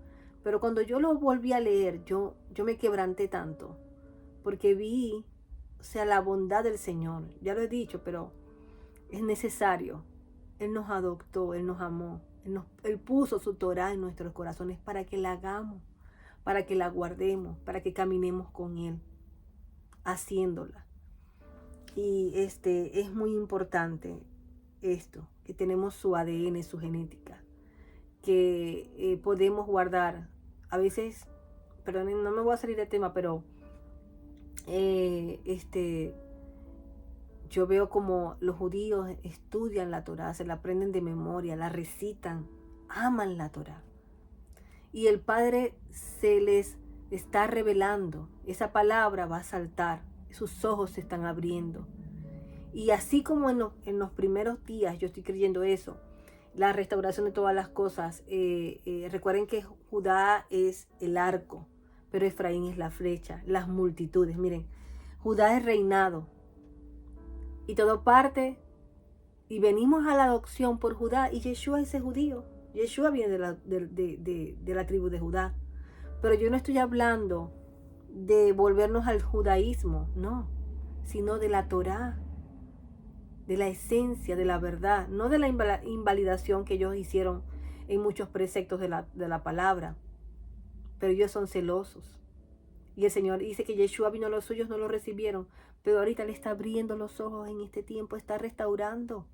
pero cuando yo lo volví a leer, yo me quebranté tanto, porque vi, la bondad del Señor. Ya lo he dicho, pero es necesario. Él nos adoptó, Él nos amó, Él puso su Torá en nuestros corazones para que la hagamos, para que la guardemos, para que caminemos con Él, haciéndola. Y es muy importante esto, que tenemos su ADN, su genética, que podemos guardar. A veces, perdón, no me voy a salir del tema, pero yo veo como los judíos estudian la Torá, se la aprenden de memoria, la recitan, aman la Torá. Y el Padre se les está revelando, esa palabra va a saltar, sus ojos se están abriendo. Y así como en los primeros días, yo estoy creyendo eso, la restauración de todas las cosas. Recuerden que Judá es el arco, pero Efraín es la flecha, las multitudes. Miren, Judá es reinado y todo parte y venimos a la adopción por Judá, y Yeshua es ese judío. Yeshua viene de la tribu de Judá. Pero yo no estoy hablando de volvernos al judaísmo, no, sino de la Torá, de la esencia, de la verdad, no de la invalidación que ellos hicieron en muchos preceptos de la palabra. Pero ellos son celosos. Y el Señor dice que Yeshua vino a los suyos, no lo recibieron, pero ahorita le está abriendo los ojos en este tiempo, está restaurando.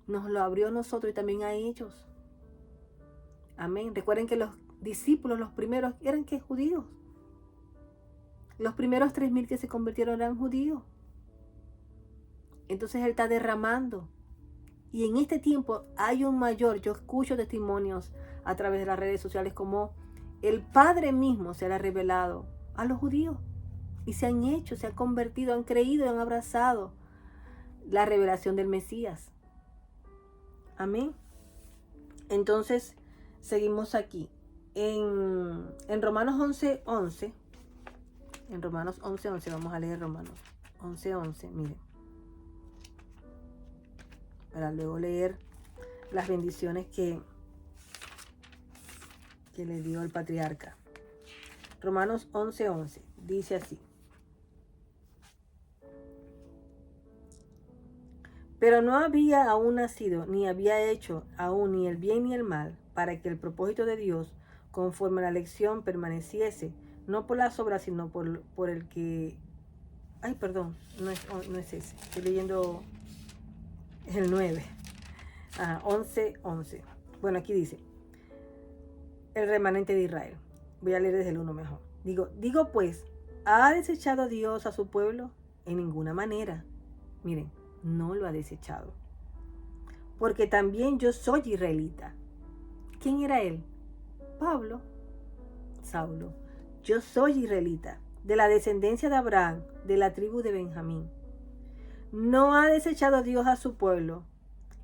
Nos lo abrió a nosotros y también a ellos. Amén. Recuerden que los discípulos, los primeros, eran que judíos. Los primeros 3,000 que se convirtieron eran judíos. Entonces Él está derramando. Y en este tiempo hay un mayor, yo escucho testimonios a través de las redes sociales como el Padre mismo se le ha revelado a los judíos. Y se han hecho, se han convertido, han creído y han abrazado la revelación del Mesías. Amén. Entonces, seguimos aquí. En Romanos 11:11. En Romanos 11:11, vamos a leer Romanos 11:11, miren. Para luego leer las bendiciones que le dio el patriarca. Romanos 11:11, dice así. Pero no había aún nacido, ni había hecho aún ni el bien ni el mal, para que el propósito de Dios, conforme a la elección, permaneciese, no por las obras, sino por el que... Ay, perdón, no es ese. Estoy leyendo el 9. 11:11. Bueno, aquí dice, el remanente de Israel. Voy a leer desde el 1 mejor. Digo pues, ¿ha desechado Dios a su pueblo? En ninguna manera. Miren, no lo ha desechado. Porque también yo soy israelita. ¿Quién era él? Pablo. Saulo. Yo soy israelita, de la descendencia de Abraham, de la tribu de Benjamín. No ha desechado Dios a su pueblo,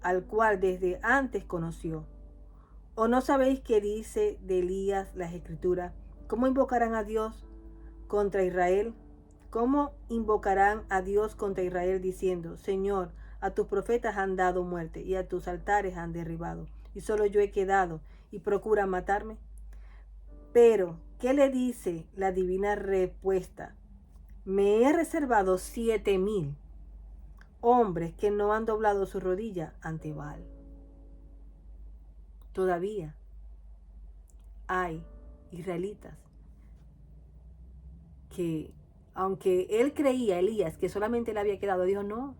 al cual desde antes conoció. ¿O no sabéis qué dice de Elías las Escrituras? ¿Cómo invocarán a Dios contra Israel? ¿Cómo invocarán a Dios contra Israel diciendo, Señor, a tus profetas han dado muerte y a tus altares han derribado, y solo yo he quedado y procuran matarme? Pero, ¿qué le dice la divina respuesta? Me he reservado 7,000 hombres que no han doblado su rodilla ante Baal. Todavía hay israelitas que, aunque él creía, Elías, que solamente le había quedado, dijo no.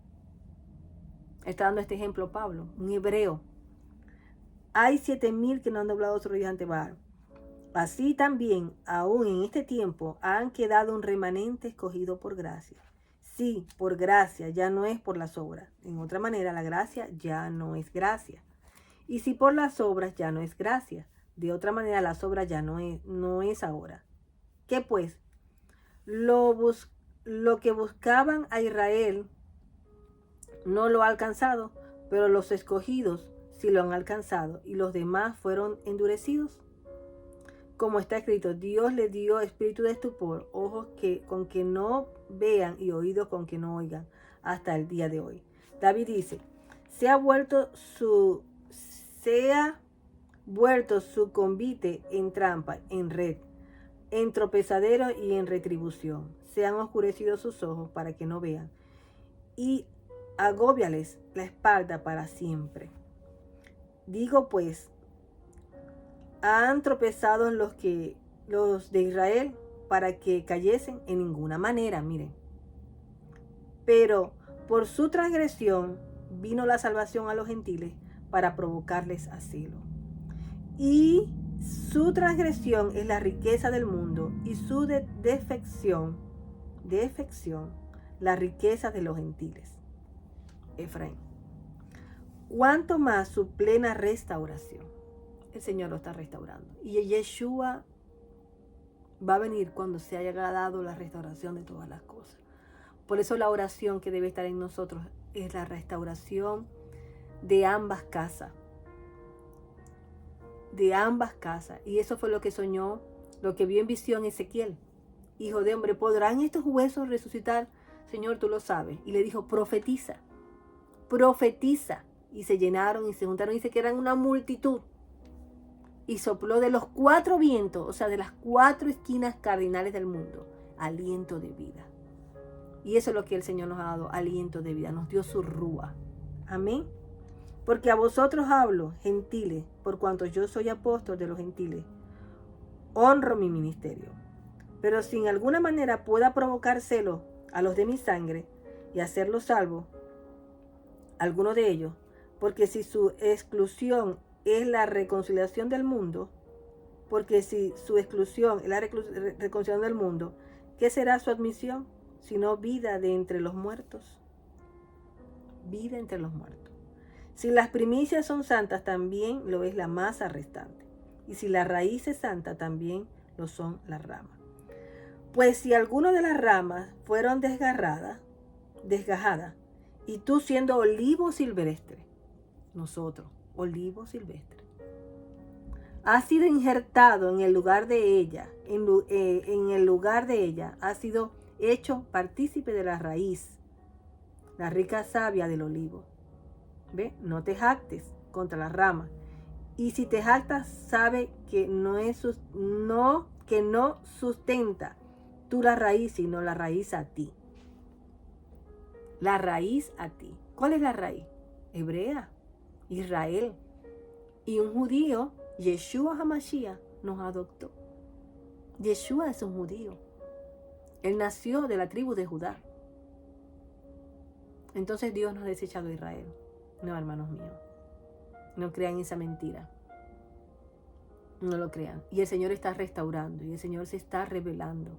Está dando este ejemplo Pablo, un hebreo. Hay 7,000 que no han doblado su rodilla ante Baal. Así también, aún en este tiempo, han quedado un remanente escogido por gracia. Sí, por gracia, ya no es por las obras. En otra manera, la gracia ya no es gracia. Y si por las obras ya no es gracia. De otra manera, las obras ya no es ahora. ¿Qué pues? Lo que buscaban a Israel no lo ha alcanzado, pero los escogidos sí lo han alcanzado, y los demás fueron endurecidos. Como está escrito, Dios le dio espíritu de estupor, ojos con que no vean y oídos con que no oigan, hasta el día de hoy. David dice, se ha vuelto su convite en trampa, en red, en tropezadero y en retribución. Se han oscurecido sus ojos para que no vean, y agóbiales la espalda para siempre. Digo pues, ¿han tropezado los de Israel para que cayesen? En ninguna manera, miren. Pero por su transgresión vino la salvación a los gentiles para provocarles a celo. Y su transgresión es la riqueza del mundo, y su defección, la riqueza de los gentiles. Efraín. ¿Cuánto más su plena restauración? El Señor lo está restaurando. Y Yeshua va a venir cuando se haya dado la restauración de todas las cosas. Por eso la oración que debe estar en nosotros es la restauración de ambas casas. de ambas casas. Y eso fue lo que soñó, lo que vio en visión Ezequiel. Hijo de hombre, ¿podrán estos huesos resucitar? Señor, tú lo sabes. Y le dijo, profetiza, profetiza. Y se llenaron y se juntaron, y dice que eran una multitud. Y sopló de los 4 vientos, o sea, de las 4 esquinas cardinales del mundo, aliento de vida. Y eso es lo que el Señor nos ha dado, aliento de vida. Nos dio su rúa. Amén. Porque a vosotros hablo, gentiles, por cuanto yo soy apóstol de los gentiles. Honro mi ministerio. Pero si en alguna manera pueda provocar celo a los de mi sangre y hacerlos salvos, alguno de ellos, porque si su exclusión es la reconciliación del mundo, porque si su exclusión es la reconciliación del mundo, ¿qué será su admisión? Sino vida de entre los muertos. Vida entre los muertos. Si las primicias son santas, también lo es la masa restante. Y si la raíz es santa, también lo son las ramas. Pues si alguna de las ramas fueron desgajadas, y tú siendo olivo silvestre, nosotros, olivo silvestre, has sido injertado en el lugar de ella, en el lugar de ella, has sido hecho partícipe de la raíz, la rica savia del olivo. ¿Ve? No te jactes contra las ramas. Y si te jactas, sabe que no sustenta tú la raíz, sino la raíz a ti. La raíz a ti. ¿Cuál es la raíz? Hebrea, Israel. Y un judío, Yeshua HaMashiach, nos adoptó. Yeshua es un judío. Él nació de la tribu de Judá. Entonces Dios nos ha desechado a Israel. No, hermanos míos. No crean esa mentira. No lo crean. Y el Señor está restaurando. Y el Señor se está revelando.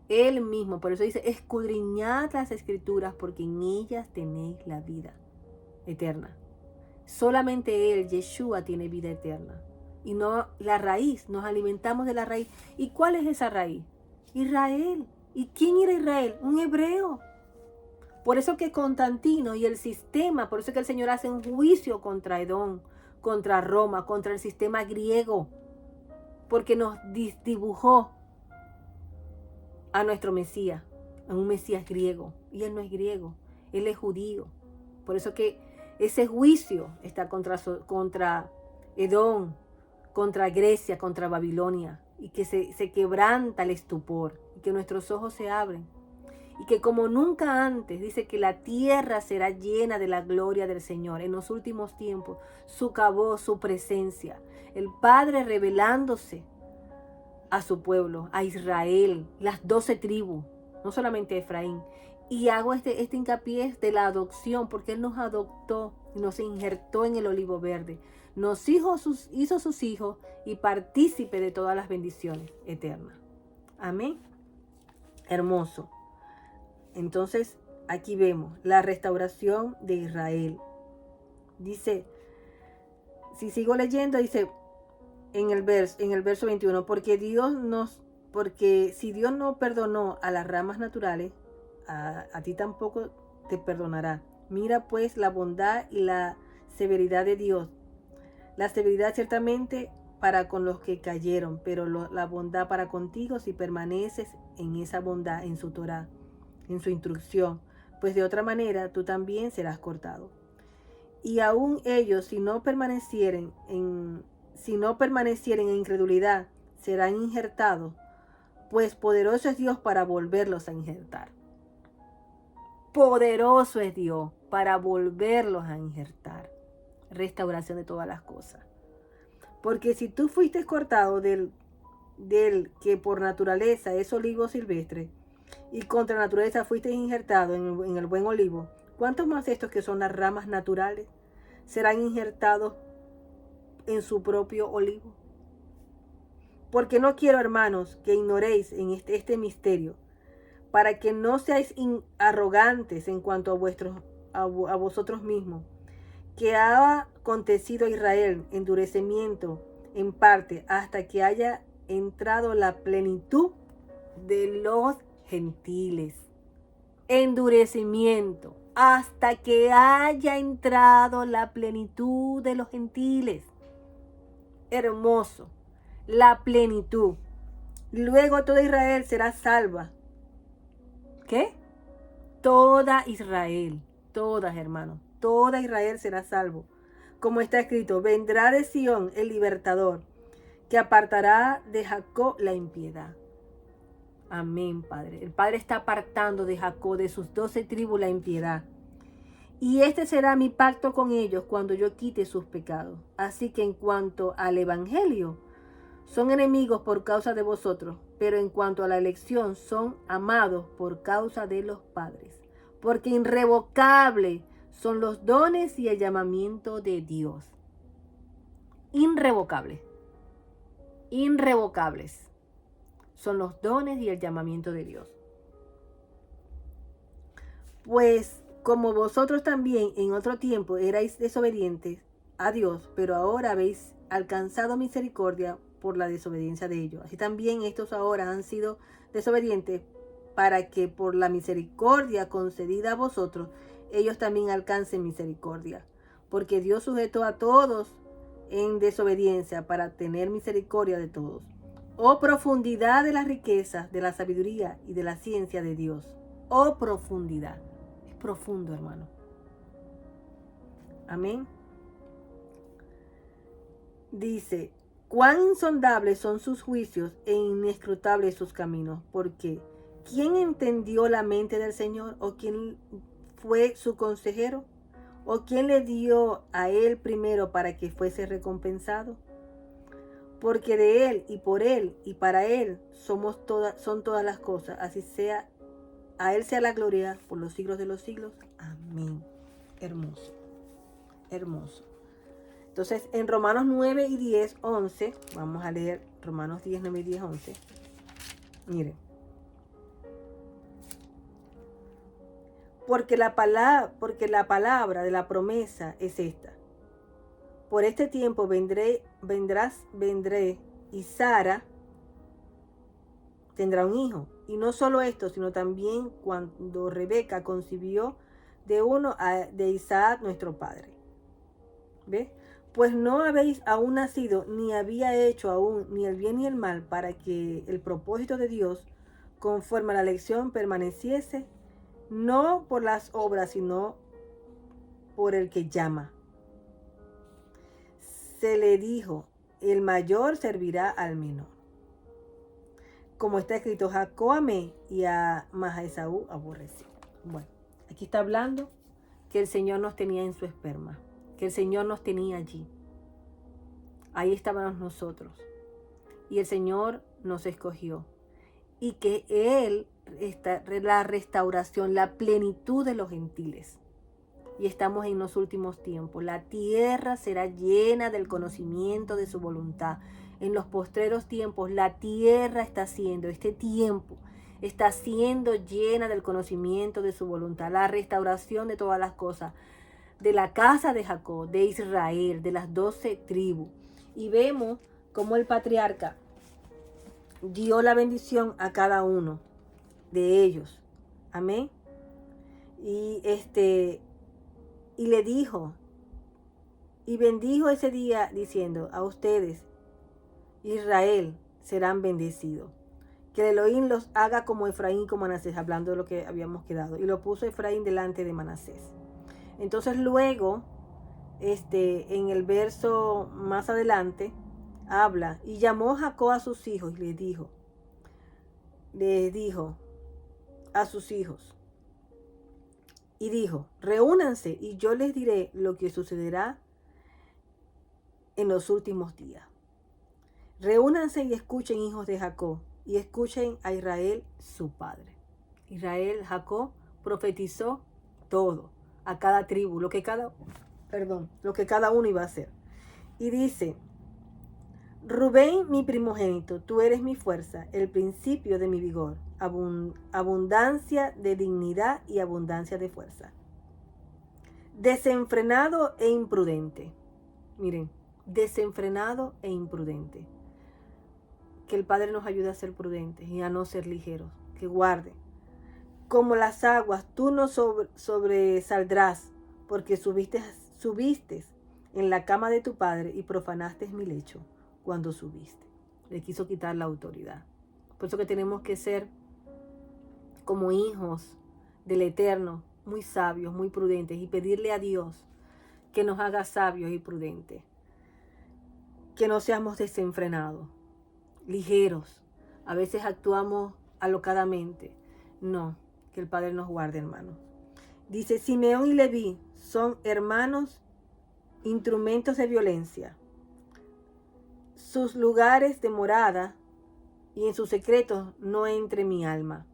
Él mismo. Por eso dice, escudriñad las escrituras, porque en ellas tenéis la vida eterna. Solamente Él, Yeshua, tiene vida eterna. Y no la raíz. Nos alimentamos de la raíz. ¿Y cuál es esa raíz? Israel. ¿Y quién era Israel? Un hebreo. Por eso que Constantino y el sistema, por eso que el Señor hace un juicio contra Edom, contra Roma, contra el sistema griego, porque nos dibujó a nuestro Mesías, a un Mesías griego, y Él no es griego, Él es judío. Por eso que ese juicio está contra Edom, contra Grecia, contra Babilonia, y que se quebranta el estupor, y que nuestros ojos se abren. Y que como nunca antes, dice que la tierra será llena de la gloria del Señor. En los últimos tiempos, su cabó, su presencia. El Padre revelándose a su pueblo, a Israel, las 12 tribus, no solamente Efraín. Y hago este hincapié de la adopción, porque Él nos adoptó y nos injertó en el olivo verde. Nos hizo sus hijos y partícipe de todas las bendiciones eternas. Amén. Hermoso. Entonces, aquí vemos la restauración de Israel. Dice, si sigo leyendo, dice en el verso 21, porque si Dios no perdonó a las ramas naturales, a ti tampoco te perdonará. Mira pues la bondad y la severidad de Dios. La severidad ciertamente para con los que cayeron, pero la bondad para contigo si permaneces en esa bondad, en su Torah, en su instrucción, pues de otra manera tú también serás cortado. Y aún ellos, si no permanecieren en incredulidad, serán injertados, pues poderoso es Dios para volverlos a injertar. Poderoso es Dios para volverlos a injertar. Restauración de todas las cosas. Porque si tú fuiste cortado del que por naturaleza es olivo silvestre, y contra naturaleza fuiste injertado en el buen olivo, ¿cuántos más estos que son las ramas naturales serán injertados en su propio olivo? Porque no quiero, hermanos, que ignoréis en este misterio, para que no seáis arrogantes en cuanto a vosotros mismos, que ha acontecido a Israel endurecimiento en parte hasta que haya entrado la plenitud de los gentiles. Endurecimiento hasta que haya entrado la plenitud de los gentiles. hermoso. La plenitud. Luego toda Israel será salva. ¿Qué? Toda Israel. Todas, hermanos. Toda Israel será salvo. Como está escrito, vendrá de Sión el libertador, que apartará de Jacob la impiedad. Amén, Padre. El Padre está apartando de Jacob, de sus 12 tribus, la impiedad. Y este será mi pacto con ellos cuando yo quite sus pecados. Así que en cuanto al evangelio, son enemigos por causa de vosotros, pero en cuanto a la elección, son amados por causa de los padres. Porque irrevocable son los dones y el llamamiento de Dios. Irrevocables. Irrevocables son los dones y el llamamiento de Dios. Pues como vosotros también en otro tiempo erais desobedientes a Dios, pero ahora habéis alcanzado misericordia por la desobediencia de ellos. Así también estos ahora han sido desobedientes para que por la misericordia concedida a vosotros, ellos también alcancen misericordia. Porque Dios sujetó a todos en desobediencia para tener misericordia de todos. Oh profundidad de las riquezas, de la sabiduría y de la ciencia de Dios. Oh profundidad. Es profundo, hermano. Amén. Dice, cuán insondables son sus juicios e inescrutables sus caminos. Porque ¿quién entendió la mente del Señor? ¿O quién fue su consejero? ¿O quién le dio a él primero para que fuese recompensado? Porque de él y para él son todas las cosas. Así sea, a él sea la gloria por los siglos de los siglos. Amén. Hermoso. Hermoso. Entonces, en Romanos 9 y 10, 11, vamos a leer Romanos 10, 9 y 10, 11. Miren. Porque la palabra de la promesa es esta. Por este tiempo vendré, y Sara tendrá un hijo. Y no solo esto, sino también cuando Rebeca concibió de Isaac nuestro padre. ¿Ves? Pues no habéis aún nacido, ni había hecho aún ni el bien ni el mal, para que el propósito de Dios, conforme a la elección, permaneciese, no por las obras, sino por el que llama. Se le dijo, el mayor servirá al menor. Como está escrito, Jacob amé y a Esaú aborrecí. Bueno, aquí está hablando que el Señor nos tenía en su esperma, que el Señor nos tenía allí. Ahí estábamos nosotros. Y el Señor nos escogió. Y que Él, la restauración, la plenitud de los gentiles. Y estamos en los últimos tiempos. La tierra será llena del conocimiento de su voluntad. En los postreros tiempos, la tierra este tiempo está siendo llena del conocimiento de su voluntad. La restauración de todas las cosas. De la casa de Jacob, de Israel, de las 12 tribus. Y vemos cómo el patriarca dio la bendición a cada uno de ellos. Amén. Y le dijo, y bendijo ese día diciendo, a ustedes, Israel, serán bendecidos. Que el Elohim los haga como Efraín, como Manasés, hablando de lo que habíamos quedado. Y lo puso Efraín delante de Manasés. Entonces luego, en el verso más adelante, habla, y llamó Jacob a sus hijos y les dijo a sus hijos, y dijo, reúnanse y yo les diré lo que sucederá en los últimos días. Reúnanse y escuchen, hijos de Jacob, y escuchen a Israel, su padre. Jacob profetizó todo, a cada tribu, lo que cada uno iba a hacer. Y dice, Rubén, mi primogénito, tú eres mi fuerza, el principio de mi vigor, abundancia de dignidad y abundancia de fuerza. Desenfrenado e imprudente. Miren, desenfrenado e imprudente. Que el Padre nos ayude a ser prudentes y a no ser ligeros. Que guarde. Como las aguas, tú no sobresaldrás, porque subiste en la cama de tu padre y profanaste mi lecho. cuando subiste. Le quiso quitar la autoridad. Por eso que tenemos que ser como hijos del Eterno, muy sabios, muy prudentes, y pedirle a Dios que nos haga sabios y prudentes. Que no seamos desenfrenados, ligeros. A veces actuamos alocadamente. No, que el Padre nos guarde, hermano. Dice, Simeón y Leví son hermanos, instrumentos de violencia. Sus lugares de morada y en sus secretos no entre mi alma.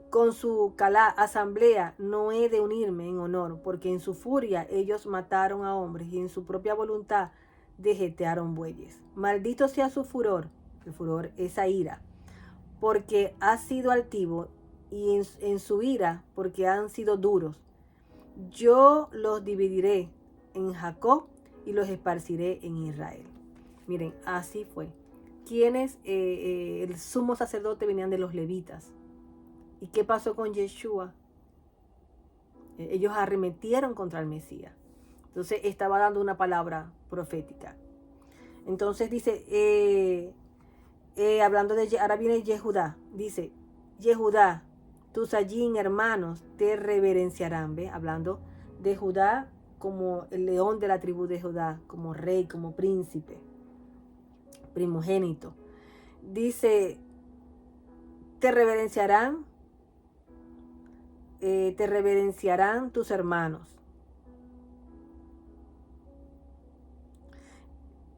Con su asamblea no he de unirme en honor, porque en su furia ellos mataron a hombres y en su propia voluntad dejetearon bueyes. Maldito sea su furor, el furor, esa ira, porque ha sido altivo, y en su ira, porque han sido duros. Yo los dividiré en Jacob y los esparciré en Israel. Miren, así fue. Quienes, el sumo sacerdote venían de los levitas. ¿Y qué pasó con Yeshua? Ellos arremetieron contra el Mesías. Entonces estaba dando una palabra profética. Entonces dice, hablando de, ahora viene Yehudá, dice, Yehudá, tus allí hermanos te reverenciarán, ¿ve? Hablando de Judá como el león de la tribu de Judá, como rey, como príncipe, primogénito. Dice, te reverenciarán tus hermanos.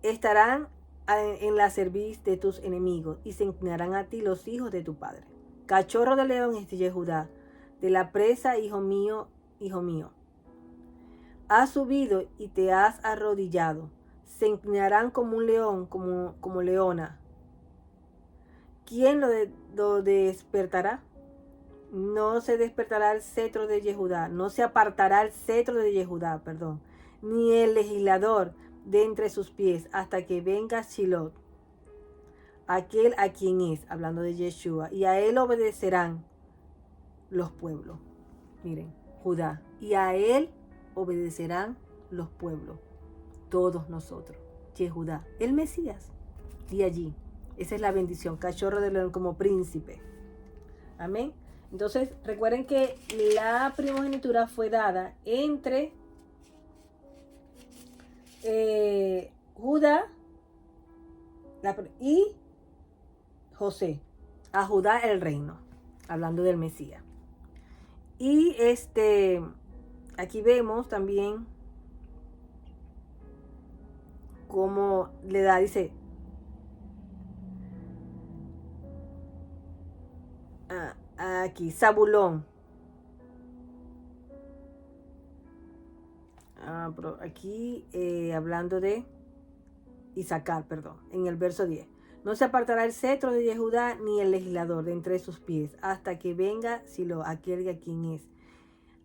Estarán en la cerviz de tus enemigos y se inclinarán a ti los hijos de tu padre. Cachorro de león es Yehudá, de la presa, hijo mío, hijo mío. Has subido y te has arrodillado. Se inclinarán como un león, como leona. ¿Quién lo despertará? No se despertará el cetro de Yehudá, no se apartará el cetro de Yehudá, ni el legislador de entre sus pies, hasta que venga Shilot, aquel a quien es, hablando de Yeshua, y a él obedecerán los pueblos. Miren, Judá, y a él obedecerán los pueblos, todos nosotros, Yehudá, el Mesías, y allí, esa es la bendición, cachorro de león como príncipe. Amén. Entonces, recuerden que la primogenitura fue dada entre Judá y José. A Judá el reino, hablando del Mesías. Y aquí vemos también cómo le da, dice, aquí, Zabulón. Pero aquí hablando de Isaacar, en el verso 10. No se apartará el cetro de Yehudá ni el legislador de entre sus pies, hasta que venga Silo, aquel a quien es.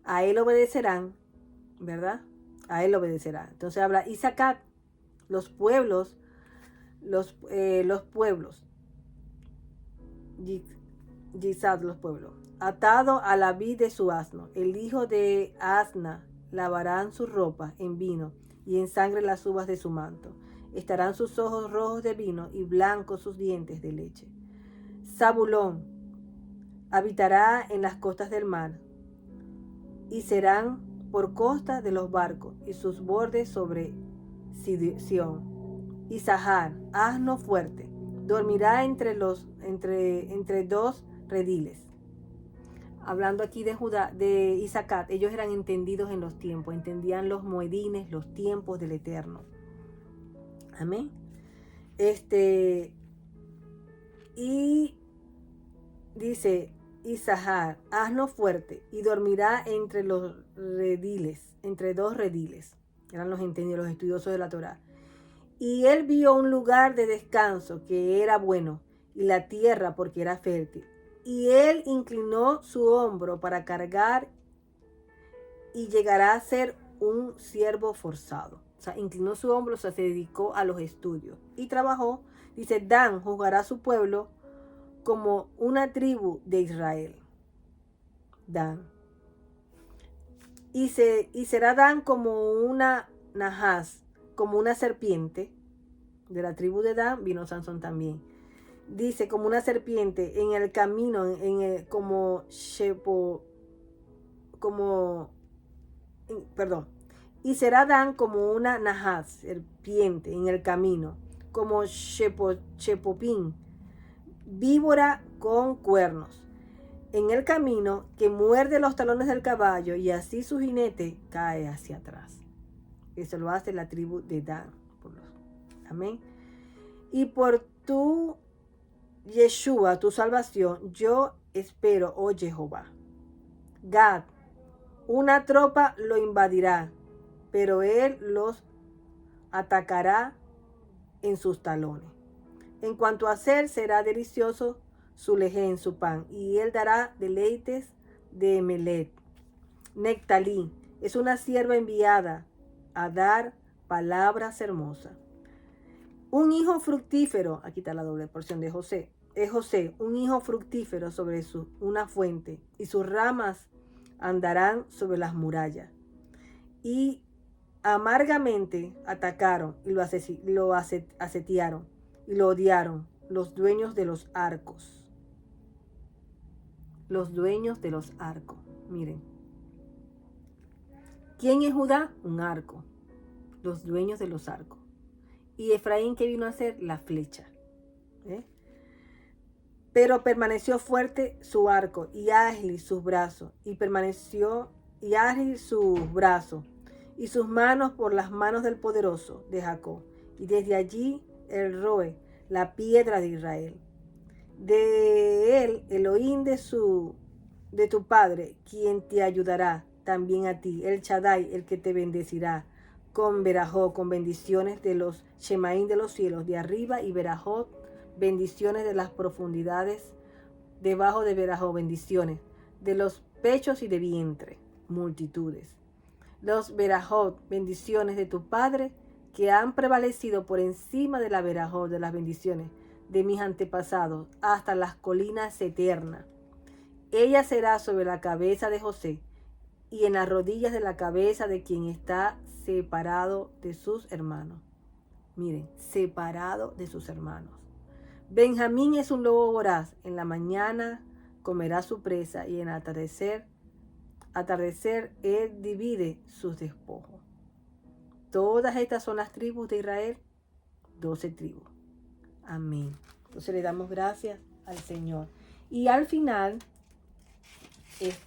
A él obedecerán, ¿verdad? A él obedecerá. Entonces habla Isaacar, los pueblos, Yisad, los pueblos, atado a la vid de su asno. El hijo de Asna lavarán su ropa en vino y en sangre las uvas de su manto. Estarán sus ojos rojos de vino y blancos sus dientes de leche. Zabulón habitará en las costas del mar y serán por costa de los barcos y sus bordes sobre Sión. Isahar, asno fuerte, dormirá entre dos rediles. Hablando aquí de Judá, de Isaacar, ellos eran entendidos en los tiempos, entendían los moedines, los tiempos del Eterno. Amén. Y dice Isahar, asno fuerte, y dormirá entre los rediles, entre dos rediles. Eran los entendidos, los estudiosos de la Torá. Y él vio un lugar de descanso que era bueno, y la tierra porque era fértil. Y él inclinó su hombro para cargar y llegará a ser un siervo forzado. O sea, inclinó su hombro, o sea, se dedicó a los estudios. Y trabajó, dice, Dan juzgará a su pueblo como una tribu de Israel. Dan. Y será Dan como una Nahas, como una serpiente. De la tribu de Dan vino Sansón también. Dice, como una serpiente en el camino, y será Dan como una najaz, serpiente en el camino, como chepopín, víbora con cuernos, en el camino que muerde los talones del caballo, y así su jinete cae hacia atrás. Eso lo hace la tribu de Dan. Amén. Y por tu Yeshua, tu salvación, yo espero, oh Jehová. Gad, una tropa lo invadirá, pero él los atacará en sus talones. En cuanto a hacer, será delicioso su lején, su pan, y él dará deleites de Melet. Nectalí es una sierva enviada a dar palabras hermosas. Un hijo fructífero, aquí está la doble porción de José, es José, un hijo fructífero sobre una fuente, y sus ramas andarán sobre las murallas. Y amargamente atacaron y lo asetiaron y lo odiaron los dueños de los arcos. Los dueños de los arcos, miren. ¿Quién es Judá? Un arco. Los dueños de los arcos. Y Efraín, ¿qué vino a hacer? La flecha. Pero permaneció fuerte su arco y ágil sus brazos, y sus manos por las manos del poderoso de Jacob. Y desde allí él roe la piedra de Israel. De él, Elohim de tu padre, quien te ayudará también a ti, el Shaddai, el que te bendecirá con verajot, con bendiciones de los Shemaín de los cielos de arriba, y verajot, bendiciones de las profundidades debajo de verajot, bendiciones de los pechos y de vientre, multitudes. Los verajot, bendiciones de tu padre, que han prevalecido por encima de la verajot, de las bendiciones de mis antepasados, hasta las colinas eternas. Ella será sobre la cabeza de José, y en las rodillas de la cabeza de quien está separado de sus hermanos. Miren, separado de sus hermanos. Benjamín es un lobo voraz. En la mañana comerá su presa, y en atardecer él divide sus despojos. Todas estas son las tribus de Israel, 12 tribus. Amén. Entonces le damos gracias al Señor. Y al final,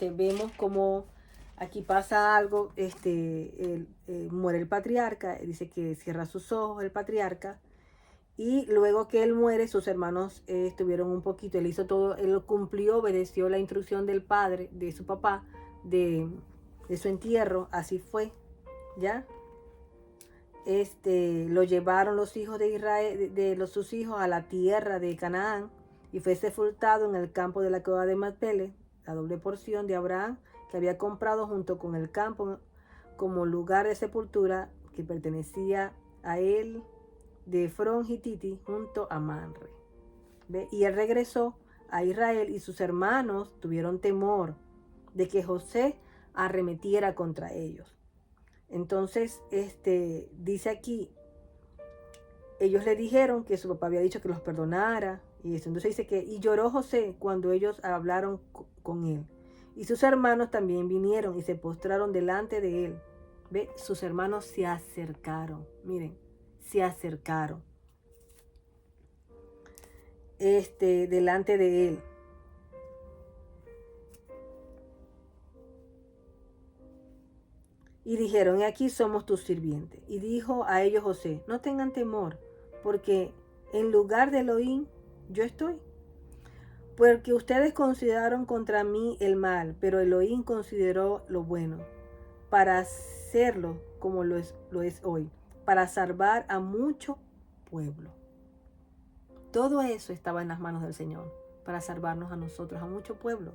vemos como aquí pasa algo, muere el patriarca, dice que cierra sus ojos el patriarca, y luego que él muere, sus hermanos estuvieron un poquito, él hizo todo, él cumplió, obedeció la instrucción del padre, de su papá, de su entierro, así fue, ¿ya? Lo llevaron los hijos de Israel, sus hijos a la tierra de Canaán, y fue sepultado en el campo de la cueva de Macpela, la doble porción de Abraham, que había comprado junto con el campo como lugar de sepultura que pertenecía a él de Efrón Hititi junto a Manre. ¿Ve? Y él regresó a Israel, y sus hermanos tuvieron temor de que José arremetiera contra ellos. Entonces, dice aquí, ellos le dijeron que su papá había dicho que los perdonara, y eso. Entonces dice y lloró José cuando ellos hablaron con él. Y sus hermanos también vinieron y se postraron delante de él. ¿Ve? Sus hermanos se acercaron. Miren, se acercaron. Delante de él. Y dijeron, aquí somos tus sirvientes. Y dijo a ellos José, no tengan temor, porque en lugar de Elohim yo estoy. Porque ustedes consideraron contra mí el mal, pero Elohim consideró lo bueno, para hacerlo como lo es hoy, para salvar a mucho pueblo. Todo eso estaba en las manos del Señor, para salvarnos a nosotros, a mucho pueblo,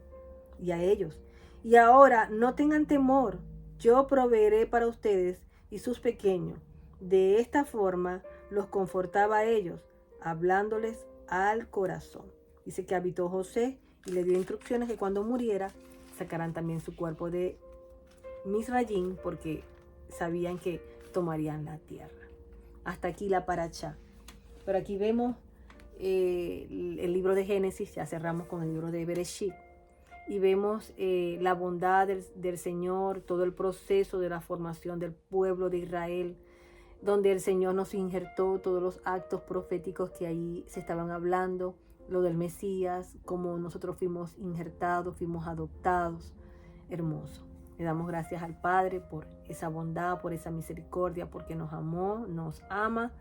y a ellos. Y ahora no tengan temor, yo proveeré para ustedes y sus pequeños. De esta forma los confortaba a ellos, hablándoles al corazón. Dice que habitó José y le dio instrucciones que cuando muriera sacarán también su cuerpo de Misrayim, porque sabían que tomarían la tierra. Hasta aquí la paracha. Pero aquí vemos el libro de Génesis, ya cerramos con el libro de Bereshit. Y vemos la bondad del Señor, todo el proceso de la formación del pueblo de Israel, donde el Señor nos injertó todos los actos proféticos que ahí se estaban hablando, lo del Mesías, como nosotros fuimos injertados, fuimos adoptados. Hermoso. Le damos gracias al Padre por esa bondad, por esa misericordia, porque nos amó, nos ama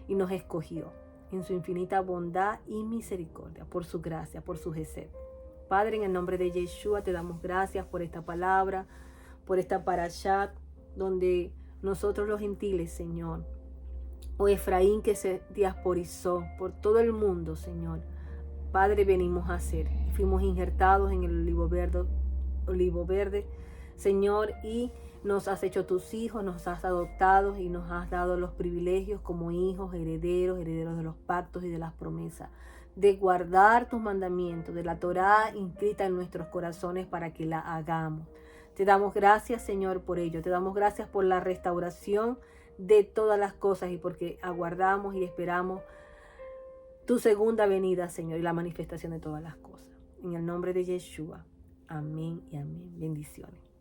y nos escogió en su infinita bondad y misericordia, por su gracia, por su gesed. Padre, en el nombre de Yeshua te damos gracias por esta palabra, por esta parashat, donde nosotros los gentiles, Señor, o Efraín que se diasporizó por todo el mundo, Señor, Padre, venimos a ser. Fuimos injertados en el olivo verde, Señor, y nos has hecho tus hijos, nos has adoptado y nos has dado los privilegios como hijos, herederos de los pactos y de las promesas, de guardar tus mandamientos, de la Torá inscrita en nuestros corazones para que la hagamos. Te damos gracias, Señor, por ello. Te damos gracias por la restauración de todas las cosas y porque aguardamos y esperamos tu segunda venida, Señor, y la manifestación de todas las cosas. En el nombre de Yeshua. Amén y amén. Bendiciones.